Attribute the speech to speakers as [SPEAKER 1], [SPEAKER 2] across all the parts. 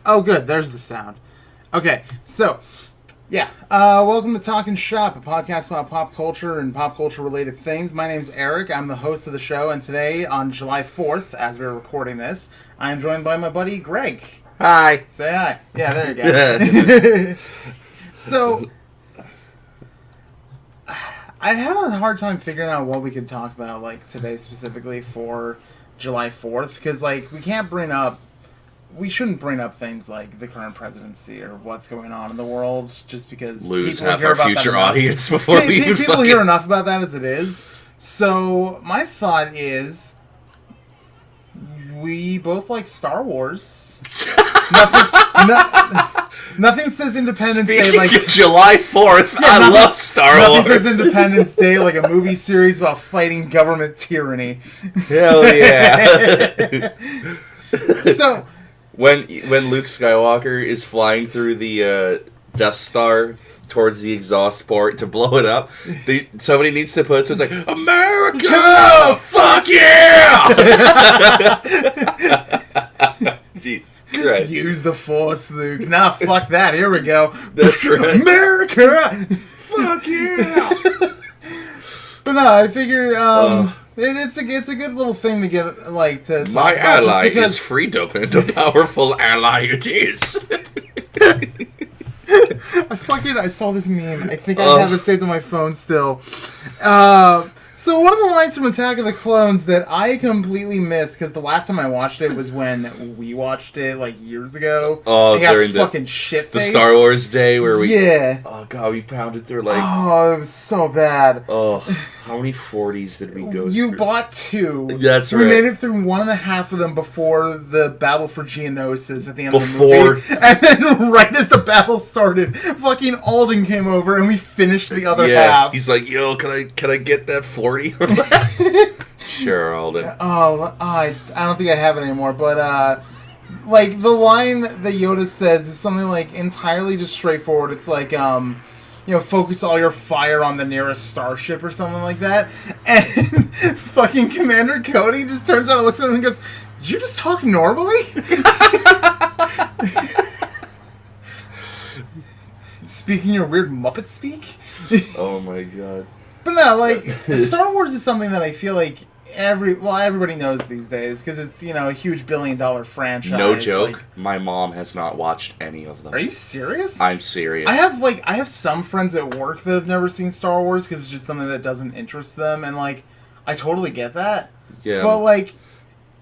[SPEAKER 1] Oh, good. There's the sound. Okay, so, yeah. Welcome to Talkin Shop, a podcast about pop culture and pop culture-related things. My name's Eric. I'm the host of the show, and today, on July 4th, as we're recording this, I am joined by my buddy Greg.
[SPEAKER 2] Hi.
[SPEAKER 1] Say hi. Yeah, there you go. So, I had a hard time figuring out what we could talk about, like, today specifically for July 4th, because, like, we shouldn't bring up things like the current presidency or what's going on in the world, just because
[SPEAKER 2] Lose
[SPEAKER 1] people
[SPEAKER 2] half
[SPEAKER 1] hear
[SPEAKER 2] our
[SPEAKER 1] about
[SPEAKER 2] future
[SPEAKER 1] that enough.
[SPEAKER 2] audience before we even
[SPEAKER 1] People hear enough about that as it is. So, my thought is, we both like Star Wars. Nothing says Independence Day like
[SPEAKER 2] July 4th. I love Star Wars.
[SPEAKER 1] Nothing says Independence Day like a movie series about fighting government tyranny.
[SPEAKER 2] Hell yeah!
[SPEAKER 1] So
[SPEAKER 2] when Luke Skywalker is flying through the Death Star towards the exhaust port to blow it up, somebody needs to put so it's like America, fuck yeah! Jesus Christ.
[SPEAKER 1] Use the Force, Luke. Nah, fuck that. Here we go.
[SPEAKER 2] That's right.
[SPEAKER 1] America! Fuck yeah! But no, I figure it's a good little thing to get, like, to talk
[SPEAKER 2] My
[SPEAKER 1] about,
[SPEAKER 2] ally
[SPEAKER 1] because
[SPEAKER 2] is freedom, and a powerful ally it is.
[SPEAKER 1] I saw this meme. I think I have it saved on my phone still. So one of the lines from Attack of the Clones that I completely missed, because the last time I watched it was when we watched it, like, years ago.
[SPEAKER 2] Oh, during
[SPEAKER 1] fucking shit
[SPEAKER 2] the Star Wars day where we...
[SPEAKER 1] Yeah.
[SPEAKER 2] Oh, God, we pounded through, like...
[SPEAKER 1] Oh, it was so bad.
[SPEAKER 2] Oh, how many 40s did we go through?
[SPEAKER 1] You bought 2.
[SPEAKER 2] That's right.
[SPEAKER 1] We made it through 1.5 of them before the battle for Geonosis at the end of the
[SPEAKER 2] Before...
[SPEAKER 1] movie. And then right as the battle started, fucking Alden came over and we finished the other half.
[SPEAKER 2] He's like, yo, can I get that 40? Sure, Alden.
[SPEAKER 1] Oh, I don't think I have it anymore, but, like, the line that Yoda says is something, like, entirely just straightforward. It's like, focus all your fire on the nearest starship or something like that. And fucking Commander Cody just turns around and looks at him and goes, did you just talk normally? Speaking your weird Muppet speak?
[SPEAKER 2] Oh my god.
[SPEAKER 1] But no, like, Star Wars is something that I feel like everybody knows these days, because it's, a huge billion-dollar franchise.
[SPEAKER 2] No joke,
[SPEAKER 1] like,
[SPEAKER 2] my mom has not watched any of them.
[SPEAKER 1] Are you serious?
[SPEAKER 2] I'm serious.
[SPEAKER 1] I have some friends at work that have never seen Star Wars, because it's just something that doesn't interest them, and, like, I totally get that.
[SPEAKER 2] Yeah.
[SPEAKER 1] But, like,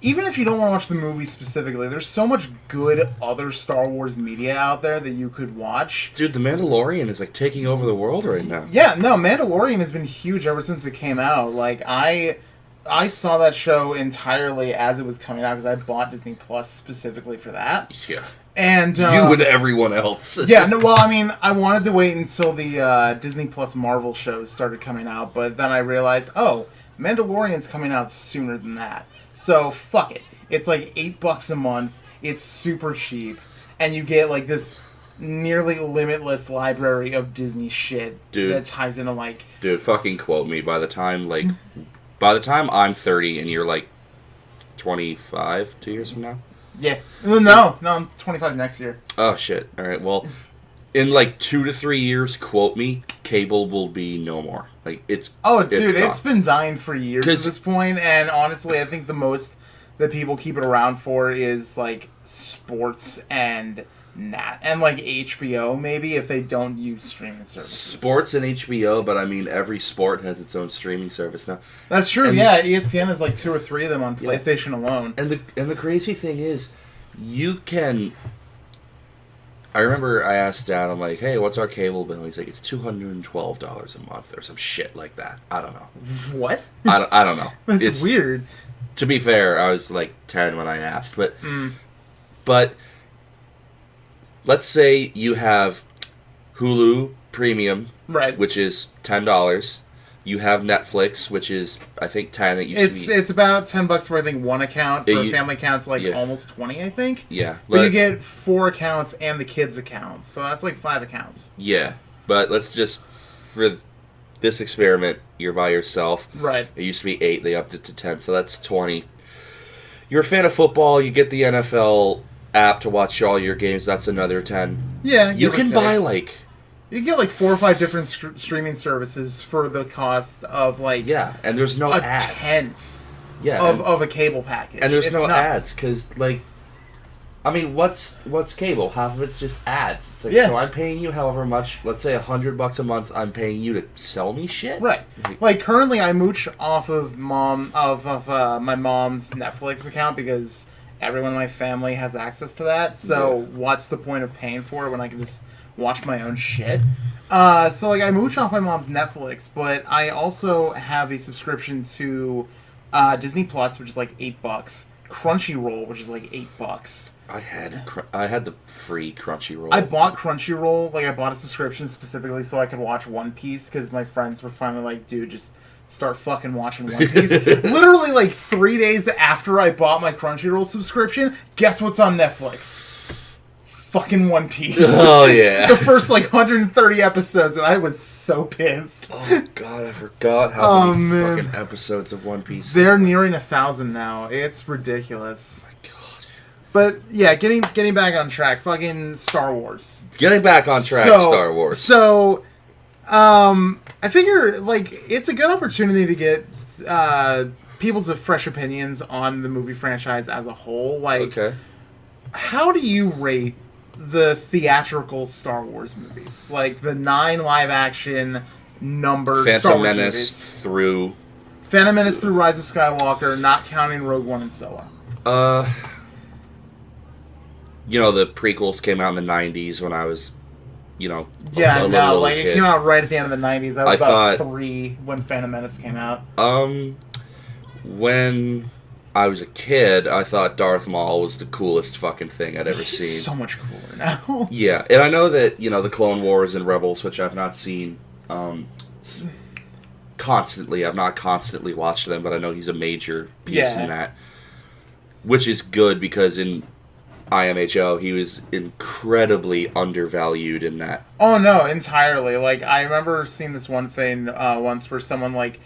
[SPEAKER 1] even if you don't want to watch the movie specifically, there's so much good other Star Wars media out there that you could watch.
[SPEAKER 2] Dude, The Mandalorian is, like, taking over the world right now.
[SPEAKER 1] Yeah, no, Mandalorian has been huge ever since it came out. Like, I saw that show entirely as it was coming out, because I bought Disney Plus specifically for that.
[SPEAKER 2] Yeah.
[SPEAKER 1] And
[SPEAKER 2] you and everyone else.
[SPEAKER 1] Yeah, no, well, I mean, I wanted to wait until the Disney Plus Marvel shows started coming out, but then I realized, Mandalorian's coming out sooner than that. So, fuck it. It's like $8 a month. It's super cheap. And you get, like, this nearly limitless library of Disney shit that ties into, like...
[SPEAKER 2] Dude, fucking quote me. By the time I'm 30 and you're, like, 25, 2 years from now?
[SPEAKER 1] Yeah. No, I'm 25 next year.
[SPEAKER 2] Oh, shit. Alright, well, in, like, 2 to 3 years, quote me, cable will be no more. Like, it's
[SPEAKER 1] it's been dying for years at this point, and honestly, I think the most that people keep it around for is, like, sports and like HBO, maybe, if they don't use streaming services.
[SPEAKER 2] Sports and HBO, but I mean, every sport has its own streaming service now.
[SPEAKER 1] That's true, yeah. ESPN has, like, 2 or 3 of them on PlayStation alone.
[SPEAKER 2] And the crazy thing is, you can... I remember I asked Dad, I'm like, hey, what's our cable bill? He's like, it's $212 a month or some shit like that. I don't know.
[SPEAKER 1] What?
[SPEAKER 2] I don't know.
[SPEAKER 1] It's weird.
[SPEAKER 2] To be fair, I was like 10 when I asked. But let's say you have Hulu Premium,
[SPEAKER 1] right,
[SPEAKER 2] which is $10. You have Netflix, which is, I think, 10.
[SPEAKER 1] It's about $10 for, I think, one account. For a family account, it's like almost 20, I think.
[SPEAKER 2] Yeah.
[SPEAKER 1] But you get 4 accounts and the kids' accounts. So that's like 5 accounts.
[SPEAKER 2] Yeah. But let's just, for this experiment, you're by yourself.
[SPEAKER 1] Right.
[SPEAKER 2] It used to be 8. They upped it to 10. So that's 20. You're a fan of football. You get the NFL app to watch all your games, that's another 10.
[SPEAKER 1] Yeah,
[SPEAKER 2] You can buy, like...
[SPEAKER 1] You can get, like, 4 or 5 different streaming services for the cost of, like...
[SPEAKER 2] Yeah, and there's no ads.
[SPEAKER 1] A tenth
[SPEAKER 2] yeah,
[SPEAKER 1] of a cable package.
[SPEAKER 2] And there's
[SPEAKER 1] it's
[SPEAKER 2] no
[SPEAKER 1] nuts.
[SPEAKER 2] ads, because, like... I mean, what's cable? Half of it's just ads. It's like,
[SPEAKER 1] yeah.
[SPEAKER 2] So I'm paying you however much, let's say $100 a month, I'm paying you to sell me shit?
[SPEAKER 1] Right. Like, currently I mooch off of my mom's Netflix account because everyone in my family has access to that. So what's the point of paying for it when I can just watch my own shit? So, like, I mooch off my mom's Netflix, but I also have a subscription to Disney Plus, which is like $8. Crunchyroll, which is like $8.
[SPEAKER 2] I had the free Crunchyroll.
[SPEAKER 1] I bought Crunchyroll, like I bought a subscription specifically so I could watch One Piece because my friends were finally like, dude, just start fucking watching One Piece. Literally like 3 days after I bought my Crunchyroll subscription, guess what's on Netflix? Fucking One Piece.
[SPEAKER 2] Oh, yeah.
[SPEAKER 1] The first like 130 episodes, and I was so pissed.
[SPEAKER 2] Oh, God, I forgot how many fucking episodes of One Piece.
[SPEAKER 1] They're nearing 1,000 now. It's ridiculous.
[SPEAKER 2] Oh, my God.
[SPEAKER 1] But, yeah, getting back on track. Fucking Star Wars.
[SPEAKER 2] Getting back on track, Star Wars.
[SPEAKER 1] So, I figure, like, it's a good opportunity to get people's fresh opinions on the movie franchise as a whole. Like, how do you rate the theatrical Star Wars movies? Like, the 9 live-action numbered Star Wars movies. Phantom Menace through Rise of Skywalker, not counting Rogue One and Solo.
[SPEAKER 2] You know, the prequels came out in the 90s when I was, you know,
[SPEAKER 1] yeah,
[SPEAKER 2] a little kid.
[SPEAKER 1] It came out right at the end of the 90s. I was about 3 when Phantom Menace came out.
[SPEAKER 2] When I was a kid, I thought Darth Maul was the coolest fucking thing I'd ever seen.
[SPEAKER 1] He's so much cooler now.
[SPEAKER 2] Yeah, and I know that, you know, the Clone Wars and Rebels, which I've not seen constantly. I've not constantly watched them, but I know he's a major piece in that. Which is good because in IMHO, he was incredibly undervalued in that.
[SPEAKER 1] Oh, no, entirely. Like, I remember seeing this one thing once where someone, like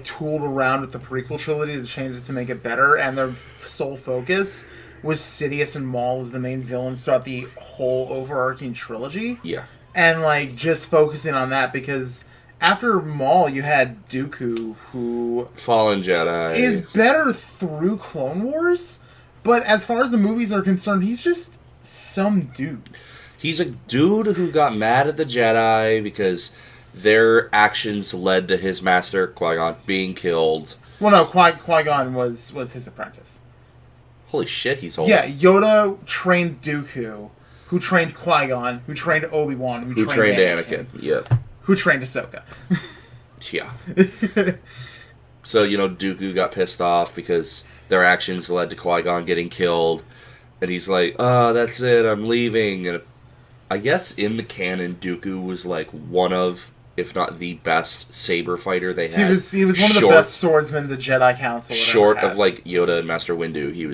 [SPEAKER 1] tooled around with the prequel trilogy to change it to make it better, and their sole focus was Sidious and Maul as the main villains throughout the whole overarching trilogy.
[SPEAKER 2] Yeah.
[SPEAKER 1] And, like, just focusing on that because after Maul, you had Dooku, who...
[SPEAKER 2] Fallen Jedi.
[SPEAKER 1] ...is better through Clone Wars, but as far as the movies are concerned, he's just some dude.
[SPEAKER 2] He's a dude who got mad at the Jedi because their actions led to his master, Qui-Gon, being killed.
[SPEAKER 1] Well, no, Qui-Gon was his apprentice.
[SPEAKER 2] Holy shit, he's old.
[SPEAKER 1] Yeah, Yoda trained Dooku, who trained Qui-Gon, who trained Obi-Wan, who trained Anakin.
[SPEAKER 2] Yeah.
[SPEAKER 1] Who trained Ahsoka.
[SPEAKER 2] Yeah. So, you know, Dooku got pissed off because their actions led to Qui-Gon getting killed. And he's like, oh, that's it, I'm leaving. And I guess in the canon, Dooku was like one of, if not the best saber fighter they had.
[SPEAKER 1] He was one of the best swordsmen the Jedi Council
[SPEAKER 2] short of like Yoda and Master Windu, he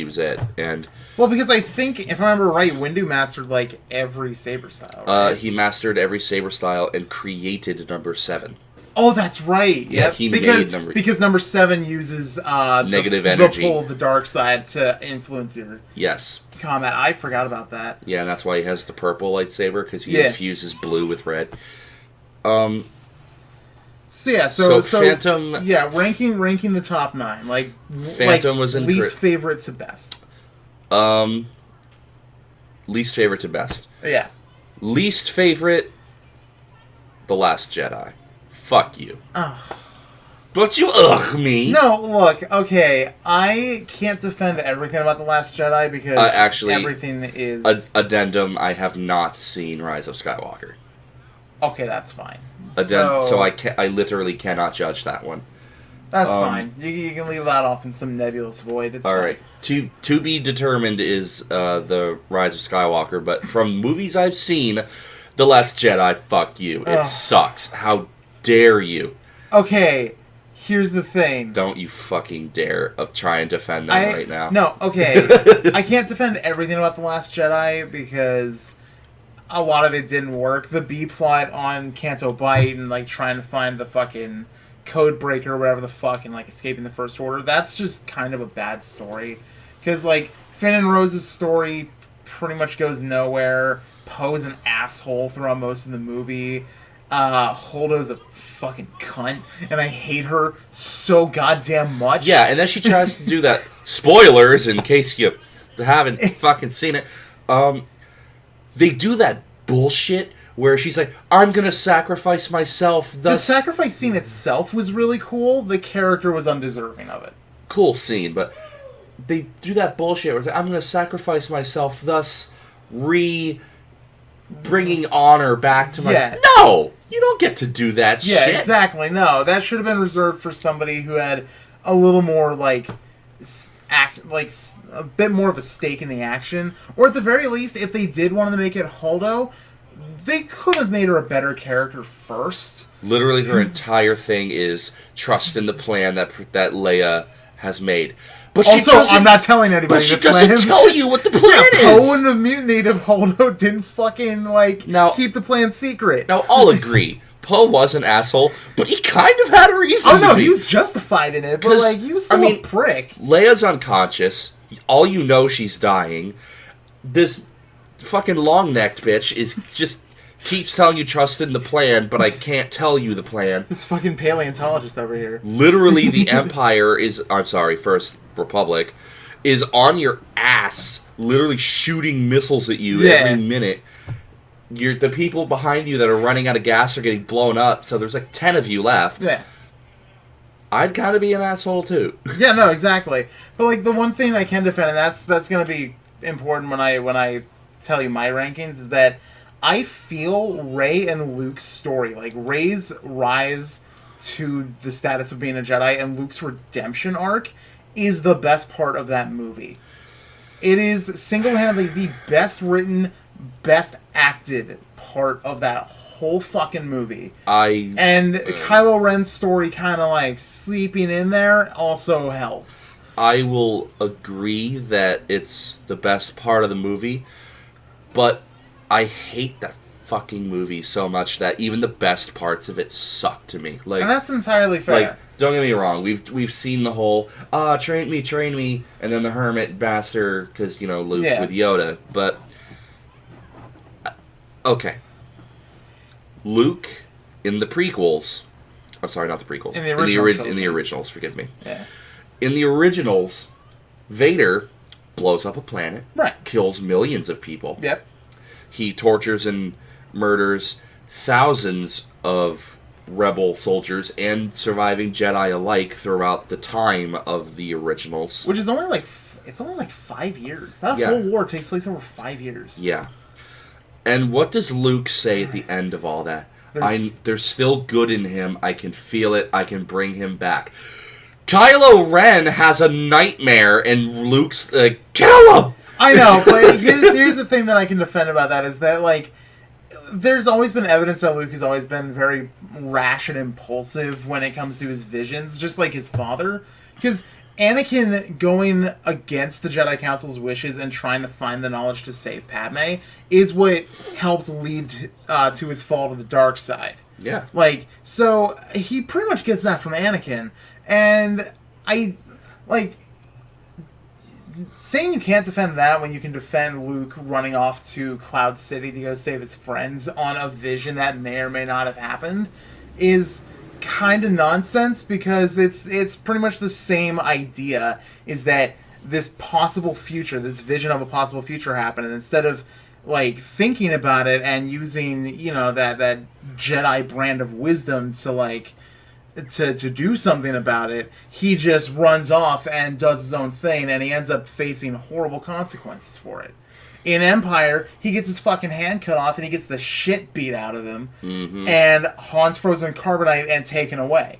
[SPEAKER 2] was it. And
[SPEAKER 1] well, because I think if I remember right, Windu mastered like every saber style. Right?
[SPEAKER 2] He mastered every saber style and created number 7.
[SPEAKER 1] Oh, that's right.
[SPEAKER 2] Yeah, he made number...
[SPEAKER 1] Because number 7 uses
[SPEAKER 2] negative energy.
[SPEAKER 1] The pull of the dark side to influence your combat. I forgot about that.
[SPEAKER 2] Yeah, and that's why he has the purple lightsaber, because he infuses blue with red.
[SPEAKER 1] So
[SPEAKER 2] Phantom...
[SPEAKER 1] Yeah, ranking the top 9. Like,
[SPEAKER 2] Phantom was in...
[SPEAKER 1] Least favorite to best.
[SPEAKER 2] Least favorite to best.
[SPEAKER 1] Yeah.
[SPEAKER 2] Least favorite... The Last Jedi. Fuck you. Don't you me.
[SPEAKER 1] No, look, okay, I can't defend everything about The Last Jedi because
[SPEAKER 2] actually,
[SPEAKER 1] everything is...
[SPEAKER 2] Addendum, I have not seen Rise of Skywalker.
[SPEAKER 1] Okay, that's fine.
[SPEAKER 2] So I literally cannot judge that one.
[SPEAKER 1] That's fine. You can leave that off in some nebulous void. It's
[SPEAKER 2] all
[SPEAKER 1] fine.
[SPEAKER 2] Right. To be determined is the Rise of Skywalker, but from movies I've seen, The Last Jedi, fuck you. It sucks. How dare you?
[SPEAKER 1] Okay, here's the thing.
[SPEAKER 2] Don't you fucking dare try and defend them right now.
[SPEAKER 1] No, okay. I can't defend everything about The Last Jedi because a lot of it didn't work. The B-plot on Canto Bight and, like, trying to find the fucking code breaker or whatever the fuck and, like, escaping the First Order, that's just kind of a bad story. Because, like, Finn and Rose's story pretty much goes nowhere. Poe's an asshole throughout most of the movie. Holdo's a fucking cunt, and I hate her so goddamn much.
[SPEAKER 2] Yeah, and then she tries to do that. Spoilers, in case you haven't fucking seen it. They do that bullshit where she's like, I'm gonna sacrifice myself, thus...
[SPEAKER 1] The sacrifice scene itself was really cool. The character was undeserving of it.
[SPEAKER 2] Cool scene, but they do that bullshit where it's like, I'm gonna sacrifice myself, thus bringing honor back to my...
[SPEAKER 1] Yeah.
[SPEAKER 2] No! You don't get to do that shit.
[SPEAKER 1] Yeah, exactly. No, that should have been reserved for somebody who had a little more, like, a bit more of a stake in the action. Or at the very least, if they did want to make it Holdo, they could have made her a better character first.
[SPEAKER 2] Literally, her entire thing is trust in the plan that Leia has made. But
[SPEAKER 1] also, I'm not telling anybody.
[SPEAKER 2] But she doesn't tell you what the plan is.
[SPEAKER 1] Poe and the mutiny of Holdo didn't fucking keep the plan secret.
[SPEAKER 2] Now, I'll agree. Poe was an asshole, but he kind of had a reason.
[SPEAKER 1] Oh no, he was justified in it, but he was still a prick.
[SPEAKER 2] Leia's unconscious. All you know, she's dying. This fucking long-necked bitch is just keeps telling you trust in the plan, but I can't tell you the plan.
[SPEAKER 1] This fucking paleontologist over here.
[SPEAKER 2] Literally, the Empire is... I'm sorry, First Republic is on your ass, literally shooting missiles at you every minute. The people behind you that are running out of gas are getting blown up, so there's like 10 of you left.
[SPEAKER 1] Yeah.
[SPEAKER 2] I'd kind of be an asshole, too.
[SPEAKER 1] Yeah, no, exactly. But, the one thing I can defend, and that's going to be important when I tell you my rankings, is that I feel Rey and Luke's story, Rey's rise to the status of being a Jedi and Luke's redemption arc, is the best part of that movie. It is single-handedly the best written, best acted part of that whole fucking movie. And Kylo Ren's story kind of sleeping in there also helps.
[SPEAKER 2] I will agree that it's the best part of the movie, but I hate that fucking movie so much that even the best parts of it suck to me.
[SPEAKER 1] And that's entirely fair.
[SPEAKER 2] Don't get me wrong, we've seen the whole train me, and then the hermit bastard because Luke with Yoda, but okay. Luke in the prequels, I'm sorry, not the prequels. In the originals, forgive me.
[SPEAKER 1] Yeah.
[SPEAKER 2] In the originals, Vader blows up a planet,
[SPEAKER 1] right?
[SPEAKER 2] Kills millions of people.
[SPEAKER 1] Yep.
[SPEAKER 2] He tortures and murders thousands of rebel soldiers and surviving Jedi alike throughout the time of the originals.
[SPEAKER 1] Which is only it's only 5 years. That whole war takes place over 5 years.
[SPEAKER 2] Yeah. And what does Luke say at the end of all that? There's still good in him. I can feel it. I can bring him back. Kylo Ren has a nightmare, and Luke's like, kill him!
[SPEAKER 1] I know, but here's the thing that I can defend about that is that, there's always been evidence that Luke has always been very rash and impulsive when it comes to his visions, just like his father. Because Anakin going against the Jedi Council's wishes and trying to find the knowledge to save Padme is what helped lead to his fall to the dark side.
[SPEAKER 2] Yeah.
[SPEAKER 1] So he pretty much gets that from Anakin. And saying you can't defend that when you can defend Luke running off to Cloud City to go save his friends on a vision that may or may not have happened is kind of nonsense, because it's pretty much the same idea, is that this possible future, this vision of a possible future happened, and instead of thinking about it and using that Jedi brand of wisdom to do something about it, he just runs off and does his own thing, and he ends up facing horrible consequences for it. In Empire, he gets his fucking hand cut off and he gets the shit beat out of him, and Han's frozen in carbonite and taken away.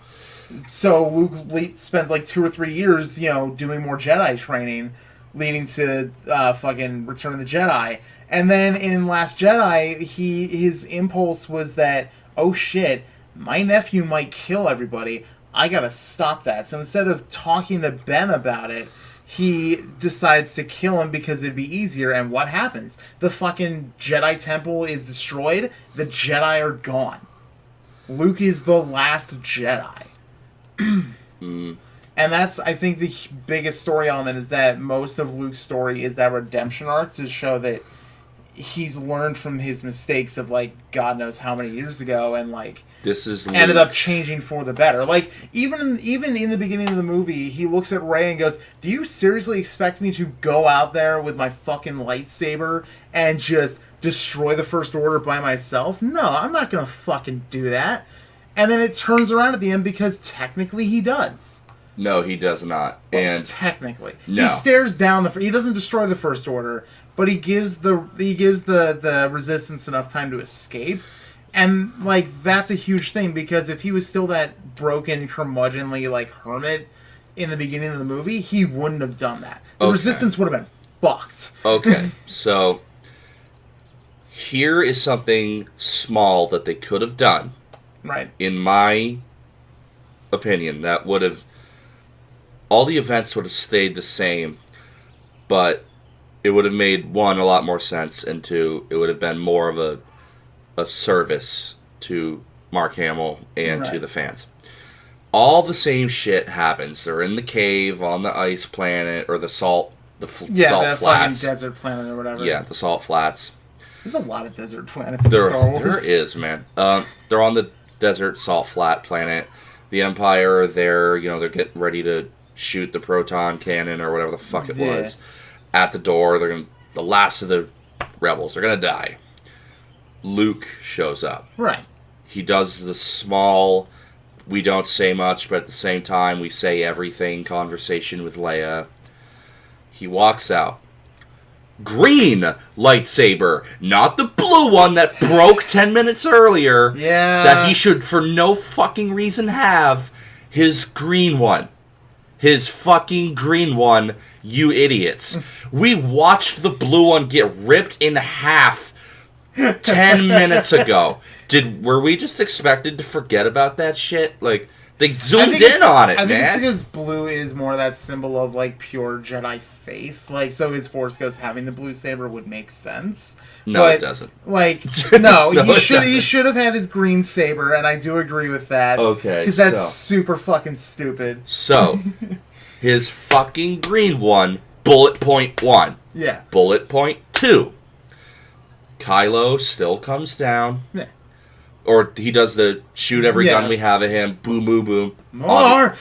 [SPEAKER 1] So Luke spends 2 or 3 years, doing more Jedi training, leading to fucking Return of the Jedi. And then in Last Jedi, his impulse was that, oh shit, my nephew might kill everybody. I gotta stop that. So instead of talking to Ben about it, he decides to kill him because it'd be easier. And what happens? The fucking Jedi Temple is destroyed. The Jedi are gone. Luke is the last Jedi. And that's, I think, the biggest story element is that most of Luke's story is that redemption arc to show that he's learned from his mistakes of, like, God knows how many years ago, and, like,
[SPEAKER 2] this is
[SPEAKER 1] ended
[SPEAKER 2] Luke.
[SPEAKER 1] up changing for the better. Like, even in the beginning of the movie, he looks at Rey and goes, do you seriously expect me to go out there with my fucking lightsaber and just destroy the First Order by myself? No, I'm not gonna fucking do that. And then it turns around at the end because technically he does.
[SPEAKER 2] No, he does not.
[SPEAKER 1] Well,
[SPEAKER 2] and
[SPEAKER 1] technically,
[SPEAKER 2] no.
[SPEAKER 1] He stares down he doesn't destroy the First Order, but he gives the Resistance enough time to escape, and like that's a huge thing because if he was still that broken, curmudgeonly like hermit in the beginning of the movie, he wouldn't have done that. The Resistance would have been fucked.
[SPEAKER 2] Okay, so here is something small that they could have done.
[SPEAKER 1] Right.
[SPEAKER 2] In my opinion, that would have... all the events would have stayed the same, but it would have made, one, a lot more sense, and two, it would have been more of a service to Mark Hamill and to the fans. All the same shit happens. They're in the cave on the ice planet, or the salt salt
[SPEAKER 1] the
[SPEAKER 2] flats.
[SPEAKER 1] fucking desert planet or whatever.
[SPEAKER 2] Yeah, the salt flats.
[SPEAKER 1] There's a lot of desert planets in Star Wars.
[SPEAKER 2] There is, man. They're on the desert salt flat planet. The Empire are there, they're getting ready to shoot the proton cannon or whatever the fuck it was. At the door, the last of the rebels, they're gonna die. Luke shows up.
[SPEAKER 1] Right.
[SPEAKER 2] He does the small, we don't say much, but at the same time we say everything conversation with Leia. He walks out. Green lightsaber, not the blue one that broke 10 minutes earlier.
[SPEAKER 1] Yeah.
[SPEAKER 2] That he should, for no fucking reason, have his green one. His fucking green one, you idiots. We watched the blue one get ripped in half 10 minutes ago. Were we just expected to forget about that shit? Like, they zoomed in on it, man.
[SPEAKER 1] I think it's because blue is more that symbol of, like, pure Jedi faith. Like, so his Force Ghost having the blue saber would make sense.
[SPEAKER 2] No, it doesn't.
[SPEAKER 1] Like, no,
[SPEAKER 2] No,
[SPEAKER 1] he should have had his green saber, and I do agree with that.
[SPEAKER 2] Okay,
[SPEAKER 1] because that's super fucking stupid.
[SPEAKER 2] So, his fucking green one, bullet point 1.
[SPEAKER 1] Yeah.
[SPEAKER 2] Bullet point 2. Kylo still comes down.
[SPEAKER 1] Yeah.
[SPEAKER 2] Or he does the shoot every gun we have at him. Boom, boom, boom.
[SPEAKER 1] More!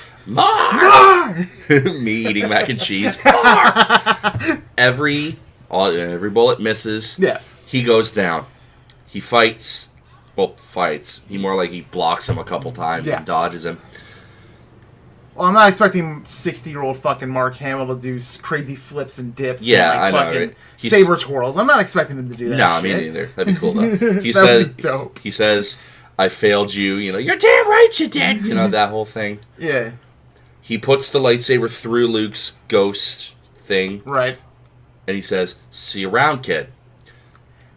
[SPEAKER 2] Me eating mac and cheese. More! Every bullet misses.
[SPEAKER 1] Yeah.
[SPEAKER 2] He goes down. He fights. Well, fights. He blocks him a couple times and dodges him.
[SPEAKER 1] Well, I'm not expecting 60-year-old fucking Mark Hamill to do crazy flips and dips and
[SPEAKER 2] I know,
[SPEAKER 1] fucking
[SPEAKER 2] right?
[SPEAKER 1] saber twirls. I'm not expecting him to do that
[SPEAKER 2] No,
[SPEAKER 1] shit.
[SPEAKER 2] me neither. That'd be cool, though. He
[SPEAKER 1] That'd be dope.
[SPEAKER 2] He says, I failed you. You're damn right you did. That whole thing.
[SPEAKER 1] Yeah.
[SPEAKER 2] He puts the lightsaber through Luke's ghost thing.
[SPEAKER 1] Right.
[SPEAKER 2] And he says, see you around, kid.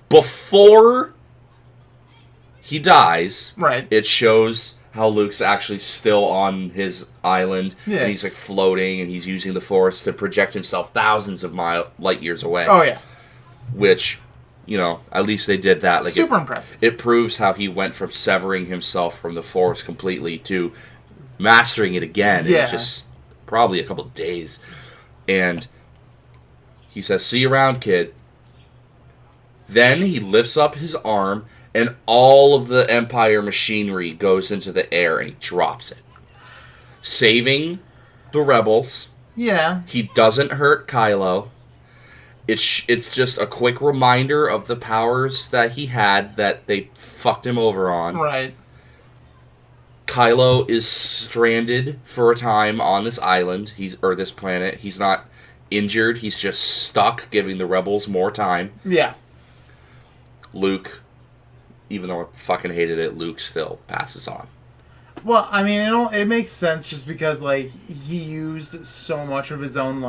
[SPEAKER 2] Before he dies, it shows how Luke's actually still on his island, and he's floating, and he's using the Force to project himself thousands of light years away.
[SPEAKER 1] Oh yeah,
[SPEAKER 2] which, at least they did that.
[SPEAKER 1] Super impressive.
[SPEAKER 2] It proves how he went from severing himself from the Force completely to mastering it again in just probably a couple of days. And he says, "See you around, kid." Then he lifts up his arm, and all of the Empire machinery goes into the air, and he drops it. Saving the rebels.
[SPEAKER 1] Yeah.
[SPEAKER 2] He doesn't hurt Kylo. It's just a quick reminder of the powers that he had that they fucked him over on.
[SPEAKER 1] Right.
[SPEAKER 2] Kylo is stranded for a time on this island, or this planet. He's not injured, he's just stuck, giving the rebels more time.
[SPEAKER 1] Yeah.
[SPEAKER 2] Luke, even though I fucking hated it, Luke still passes on.
[SPEAKER 1] Well, I mean, it makes sense just because, he used so much of his own,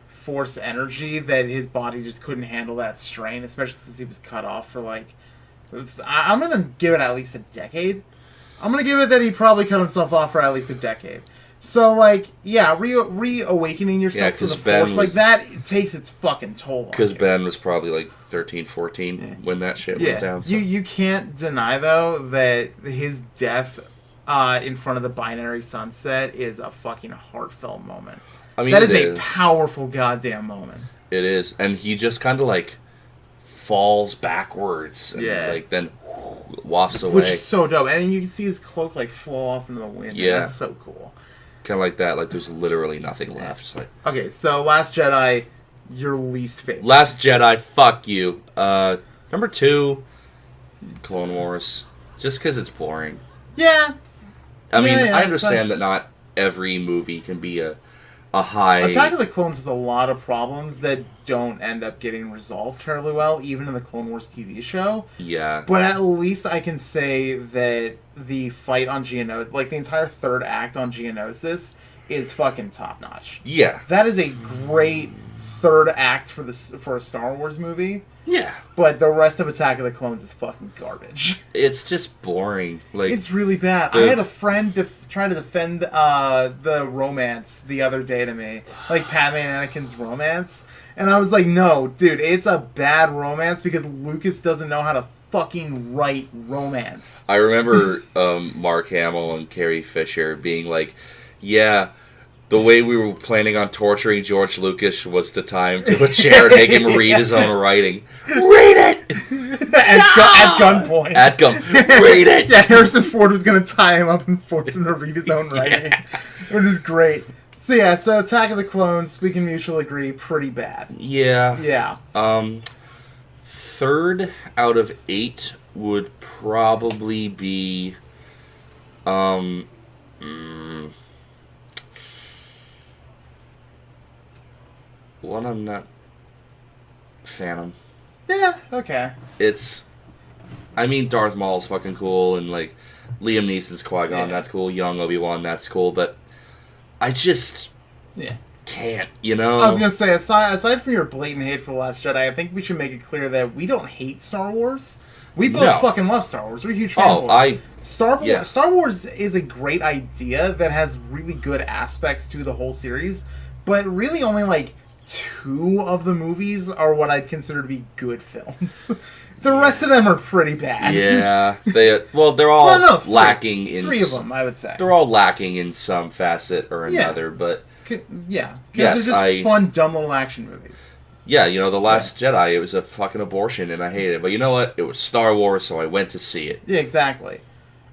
[SPEAKER 1] Force energy that his body just couldn't handle that strain, especially since he was cut off for, I'm going to give it at least a decade. I'm going to give it that he probably cut himself off for at least a decade. So, reawakening yourself to the Force that, it takes its fucking toll on
[SPEAKER 2] Because
[SPEAKER 1] you.
[SPEAKER 2] Ben was probably, 13, 14 when that shit went down. So.
[SPEAKER 1] You can't deny, though, that his death in front of the binary sunset is a fucking heartfelt moment.
[SPEAKER 2] I mean,
[SPEAKER 1] that is a powerful goddamn moment.
[SPEAKER 2] It is, and he just kind of like falls backwards and like then wafts away,
[SPEAKER 1] which is so dope. And you can see his cloak like fall off into the wind.
[SPEAKER 2] Yeah,
[SPEAKER 1] that's so cool.
[SPEAKER 2] Kind of like that. Like there's literally nothing left. Like,
[SPEAKER 1] okay, so Last Jedi, your least favorite.
[SPEAKER 2] Last Jedi, fuck you. Number 2, Clone Wars, just because it's boring.
[SPEAKER 1] Yeah.
[SPEAKER 2] I mean, I understand that not every movie can be a high...
[SPEAKER 1] Attack of the Clones has a lot of problems that don't end up getting resolved terribly well, even in the Clone Wars TV show.
[SPEAKER 2] Yeah.
[SPEAKER 1] But at least I can say that the fight on Geonosis, like the entire third act on Geonosis, is fucking top-notch.
[SPEAKER 2] Yeah.
[SPEAKER 1] That is a great third act for a Star Wars movie.
[SPEAKER 2] Yeah.
[SPEAKER 1] But the rest of Attack of the Clones is fucking garbage.
[SPEAKER 2] It's just boring. Like
[SPEAKER 1] it's really bad. I had a friend try to defend the romance the other day to me. Like Padme and Anakin's romance. And I was like, no, dude, it's a bad romance because Lucas doesn't know how to fucking write romance.
[SPEAKER 2] I remember Mark Hamill and Carrie Fisher being like, yeah, the way we were planning on torturing George Lucas was to tie him to a chair and make him read his own writing. Read it!
[SPEAKER 1] At gunpoint.
[SPEAKER 2] Read it!
[SPEAKER 1] Yeah, Harrison Ford was going to tie him up and force him to read his own writing. Which is great. So yeah, so Attack of the Clones, we can mutually agree, pretty bad.
[SPEAKER 2] Yeah.
[SPEAKER 1] Yeah.
[SPEAKER 2] 3rd out of 8 would probably be... One, I'm not... Phantom.
[SPEAKER 1] Yeah, okay.
[SPEAKER 2] It's... I mean, Darth Maul's fucking cool, and, like, Liam Neeson's Qui-Gon, that's cool. Young Obi-Wan, that's cool, but I just... can't, you know?
[SPEAKER 1] I was going to say, aside from your blatant hate for The Last Jedi, I think we should make it clear that we don't hate Star Wars. We both fucking love Star Wars. We're huge fans of Star Wars is a great idea that has really good aspects to the whole series, but really only, like, 2 of the movies are what I'd consider to be good films. The rest of them are pretty bad.
[SPEAKER 2] Yeah. They're all lacking in...
[SPEAKER 1] 3 of them, I would say.
[SPEAKER 2] They're all lacking in some facet or another, but...
[SPEAKER 1] Yeah. Because they're just fun, dumb little action movies.
[SPEAKER 2] Yeah, you know, The Last Jedi, it was a fucking abortion, and I hated it. But you know what? It was Star Wars, so I went to see it.
[SPEAKER 1] Yeah, exactly.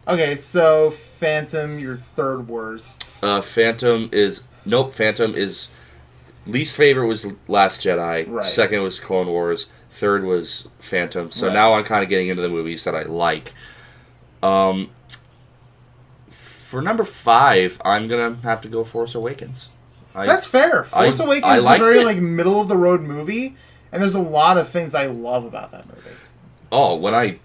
[SPEAKER 1] Okay, so Phantom, your 3rd worst.
[SPEAKER 2] Phantom is... Nope, Phantom is... Least favorite was Last Jedi.
[SPEAKER 1] Right.
[SPEAKER 2] 2nd was Clone Wars. 3rd was Phantom. So now I'm kind of getting into the movies that I like. For number 5, I'm going to have to go Force Awakens.
[SPEAKER 1] That's fair. Force Awakens is a very like middle of the road movie, and there's a lot of things I love about that movie.
[SPEAKER 2] Oh, when I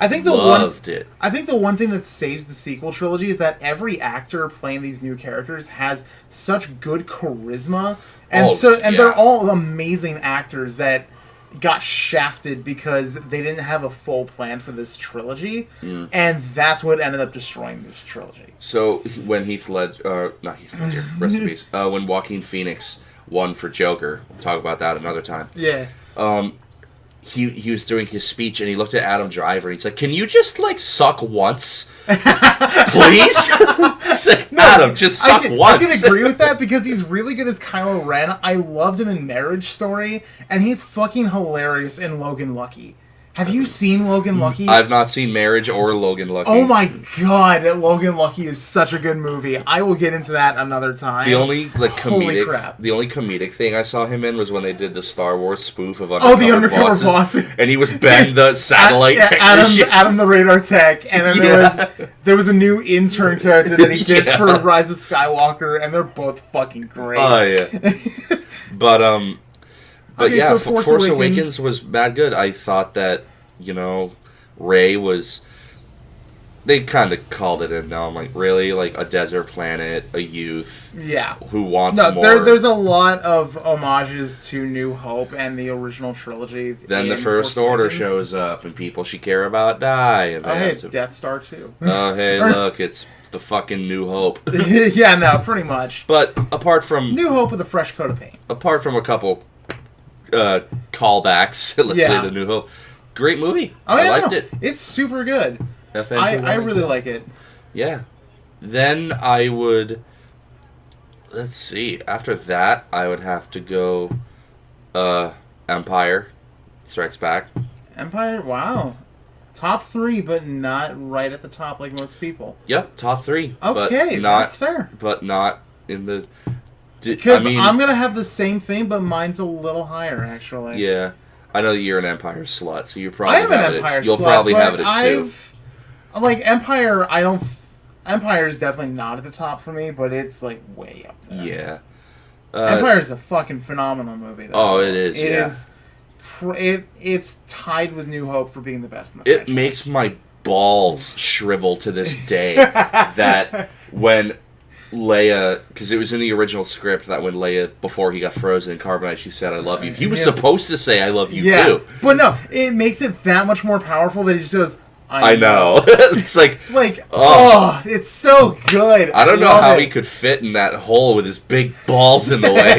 [SPEAKER 1] think
[SPEAKER 2] loved it.
[SPEAKER 1] I think the one thing that saves the sequel trilogy is that every actor playing these new characters has such good charisma, and they're all amazing actors that got shafted because they didn't have a full plan for this trilogy, and that's what ended up destroying this trilogy.
[SPEAKER 2] So when not Heath Ledger, rest in peace. When Joaquin Phoenix won for Joker, we'll talk about that another time.
[SPEAKER 1] Yeah.
[SPEAKER 2] He was doing his speech and he looked at Adam Driver and he's like, "Can you just like suck once, please?" He's like, "Adam, just suck once."
[SPEAKER 1] I can agree with that because he's really good as Kylo Ren. I loved him in Marriage Story, and he's fucking hilarious in Logan Lucky. Have you seen Logan Lucky?
[SPEAKER 2] I've not seen Marriage or Logan Lucky.
[SPEAKER 1] Oh my god, Logan Lucky is such a good movie. I will get into that another time.
[SPEAKER 2] The only comedic thing I saw him in was when they did the Star Wars spoof of
[SPEAKER 1] the Undercover Boss,
[SPEAKER 2] and he was Ben the satellite technician,
[SPEAKER 1] Adam the radar tech, and then there was a new intern character that he did for Rise of Skywalker, and they're both fucking great.
[SPEAKER 2] Oh yeah, But yeah, Force Awakens was bad good. I thought that, you know, Rey was... They kind of called it in now. I'm like, really? Like, a desert planet, a youth who wants more.
[SPEAKER 1] There's a lot of homages to New Hope and the original trilogy.
[SPEAKER 2] Then the First Order shows up, and people she care about die. And
[SPEAKER 1] it's Death Star too.
[SPEAKER 2] Oh, hey, look, it's the fucking New Hope.
[SPEAKER 1] Yeah, no, pretty much.
[SPEAKER 2] But apart from...
[SPEAKER 1] New Hope with a fresh coat of paint.
[SPEAKER 2] Apart from a couple... callbacks, let's say, to New Hope. Great movie. I liked it.
[SPEAKER 1] It's super good.
[SPEAKER 2] I
[SPEAKER 1] really like it.
[SPEAKER 2] Yeah. Then I would... Let's see. After that, I would have to go... Empire Strikes Back.
[SPEAKER 1] Empire, wow. Top 3, but not right at the top like most people.
[SPEAKER 2] Yep, top 3.
[SPEAKER 1] Okay, that's fair.
[SPEAKER 2] But not in the...
[SPEAKER 1] Because I'm going to have the same thing, but mine's a little higher, actually.
[SPEAKER 2] Yeah. I know that you're an Empire slut, so you probably
[SPEAKER 1] have an Empire slut.
[SPEAKER 2] You'll probably have it at 2.
[SPEAKER 1] Like, Empire, Empire is definitely not at the top for me, but it's, like, way up there.
[SPEAKER 2] Yeah.
[SPEAKER 1] Empire is a fucking phenomenal movie, though.
[SPEAKER 2] Oh, it is,
[SPEAKER 1] It's tied with New Hope for being the best in the franchise.
[SPEAKER 2] It makes my balls shrivel to this day that when Leia, because it was in the original script that when Leia, before he got frozen in carbonite, she said, "I love you." He was supposed to say, "I love you," too.
[SPEAKER 1] But no, it makes it that much more powerful that he just goes,
[SPEAKER 2] I know. It's like,
[SPEAKER 1] it's so good.
[SPEAKER 2] I don't know how he could fit in that hole with his big balls in the way.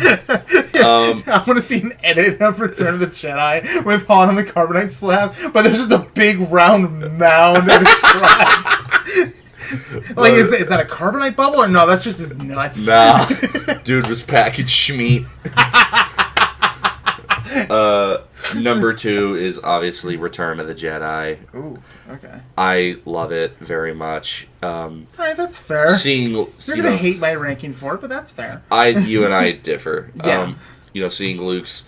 [SPEAKER 1] I want to see an edit of Return of the Jedi with Han on the carbonite slab, but there's just a big round mound of his crotch. Like, is that a carbonite bubble, or no, that's just his nuts?
[SPEAKER 2] Nah. Dude was packaged schmeat. Number 2 is obviously Return of the Jedi.
[SPEAKER 1] Ooh, okay.
[SPEAKER 2] I love it very much.
[SPEAKER 1] Alright, that's fair. You're gonna hate my ranking for it, but that's fair.
[SPEAKER 2] You and I differ.
[SPEAKER 1] Yeah.
[SPEAKER 2] Seeing Luke's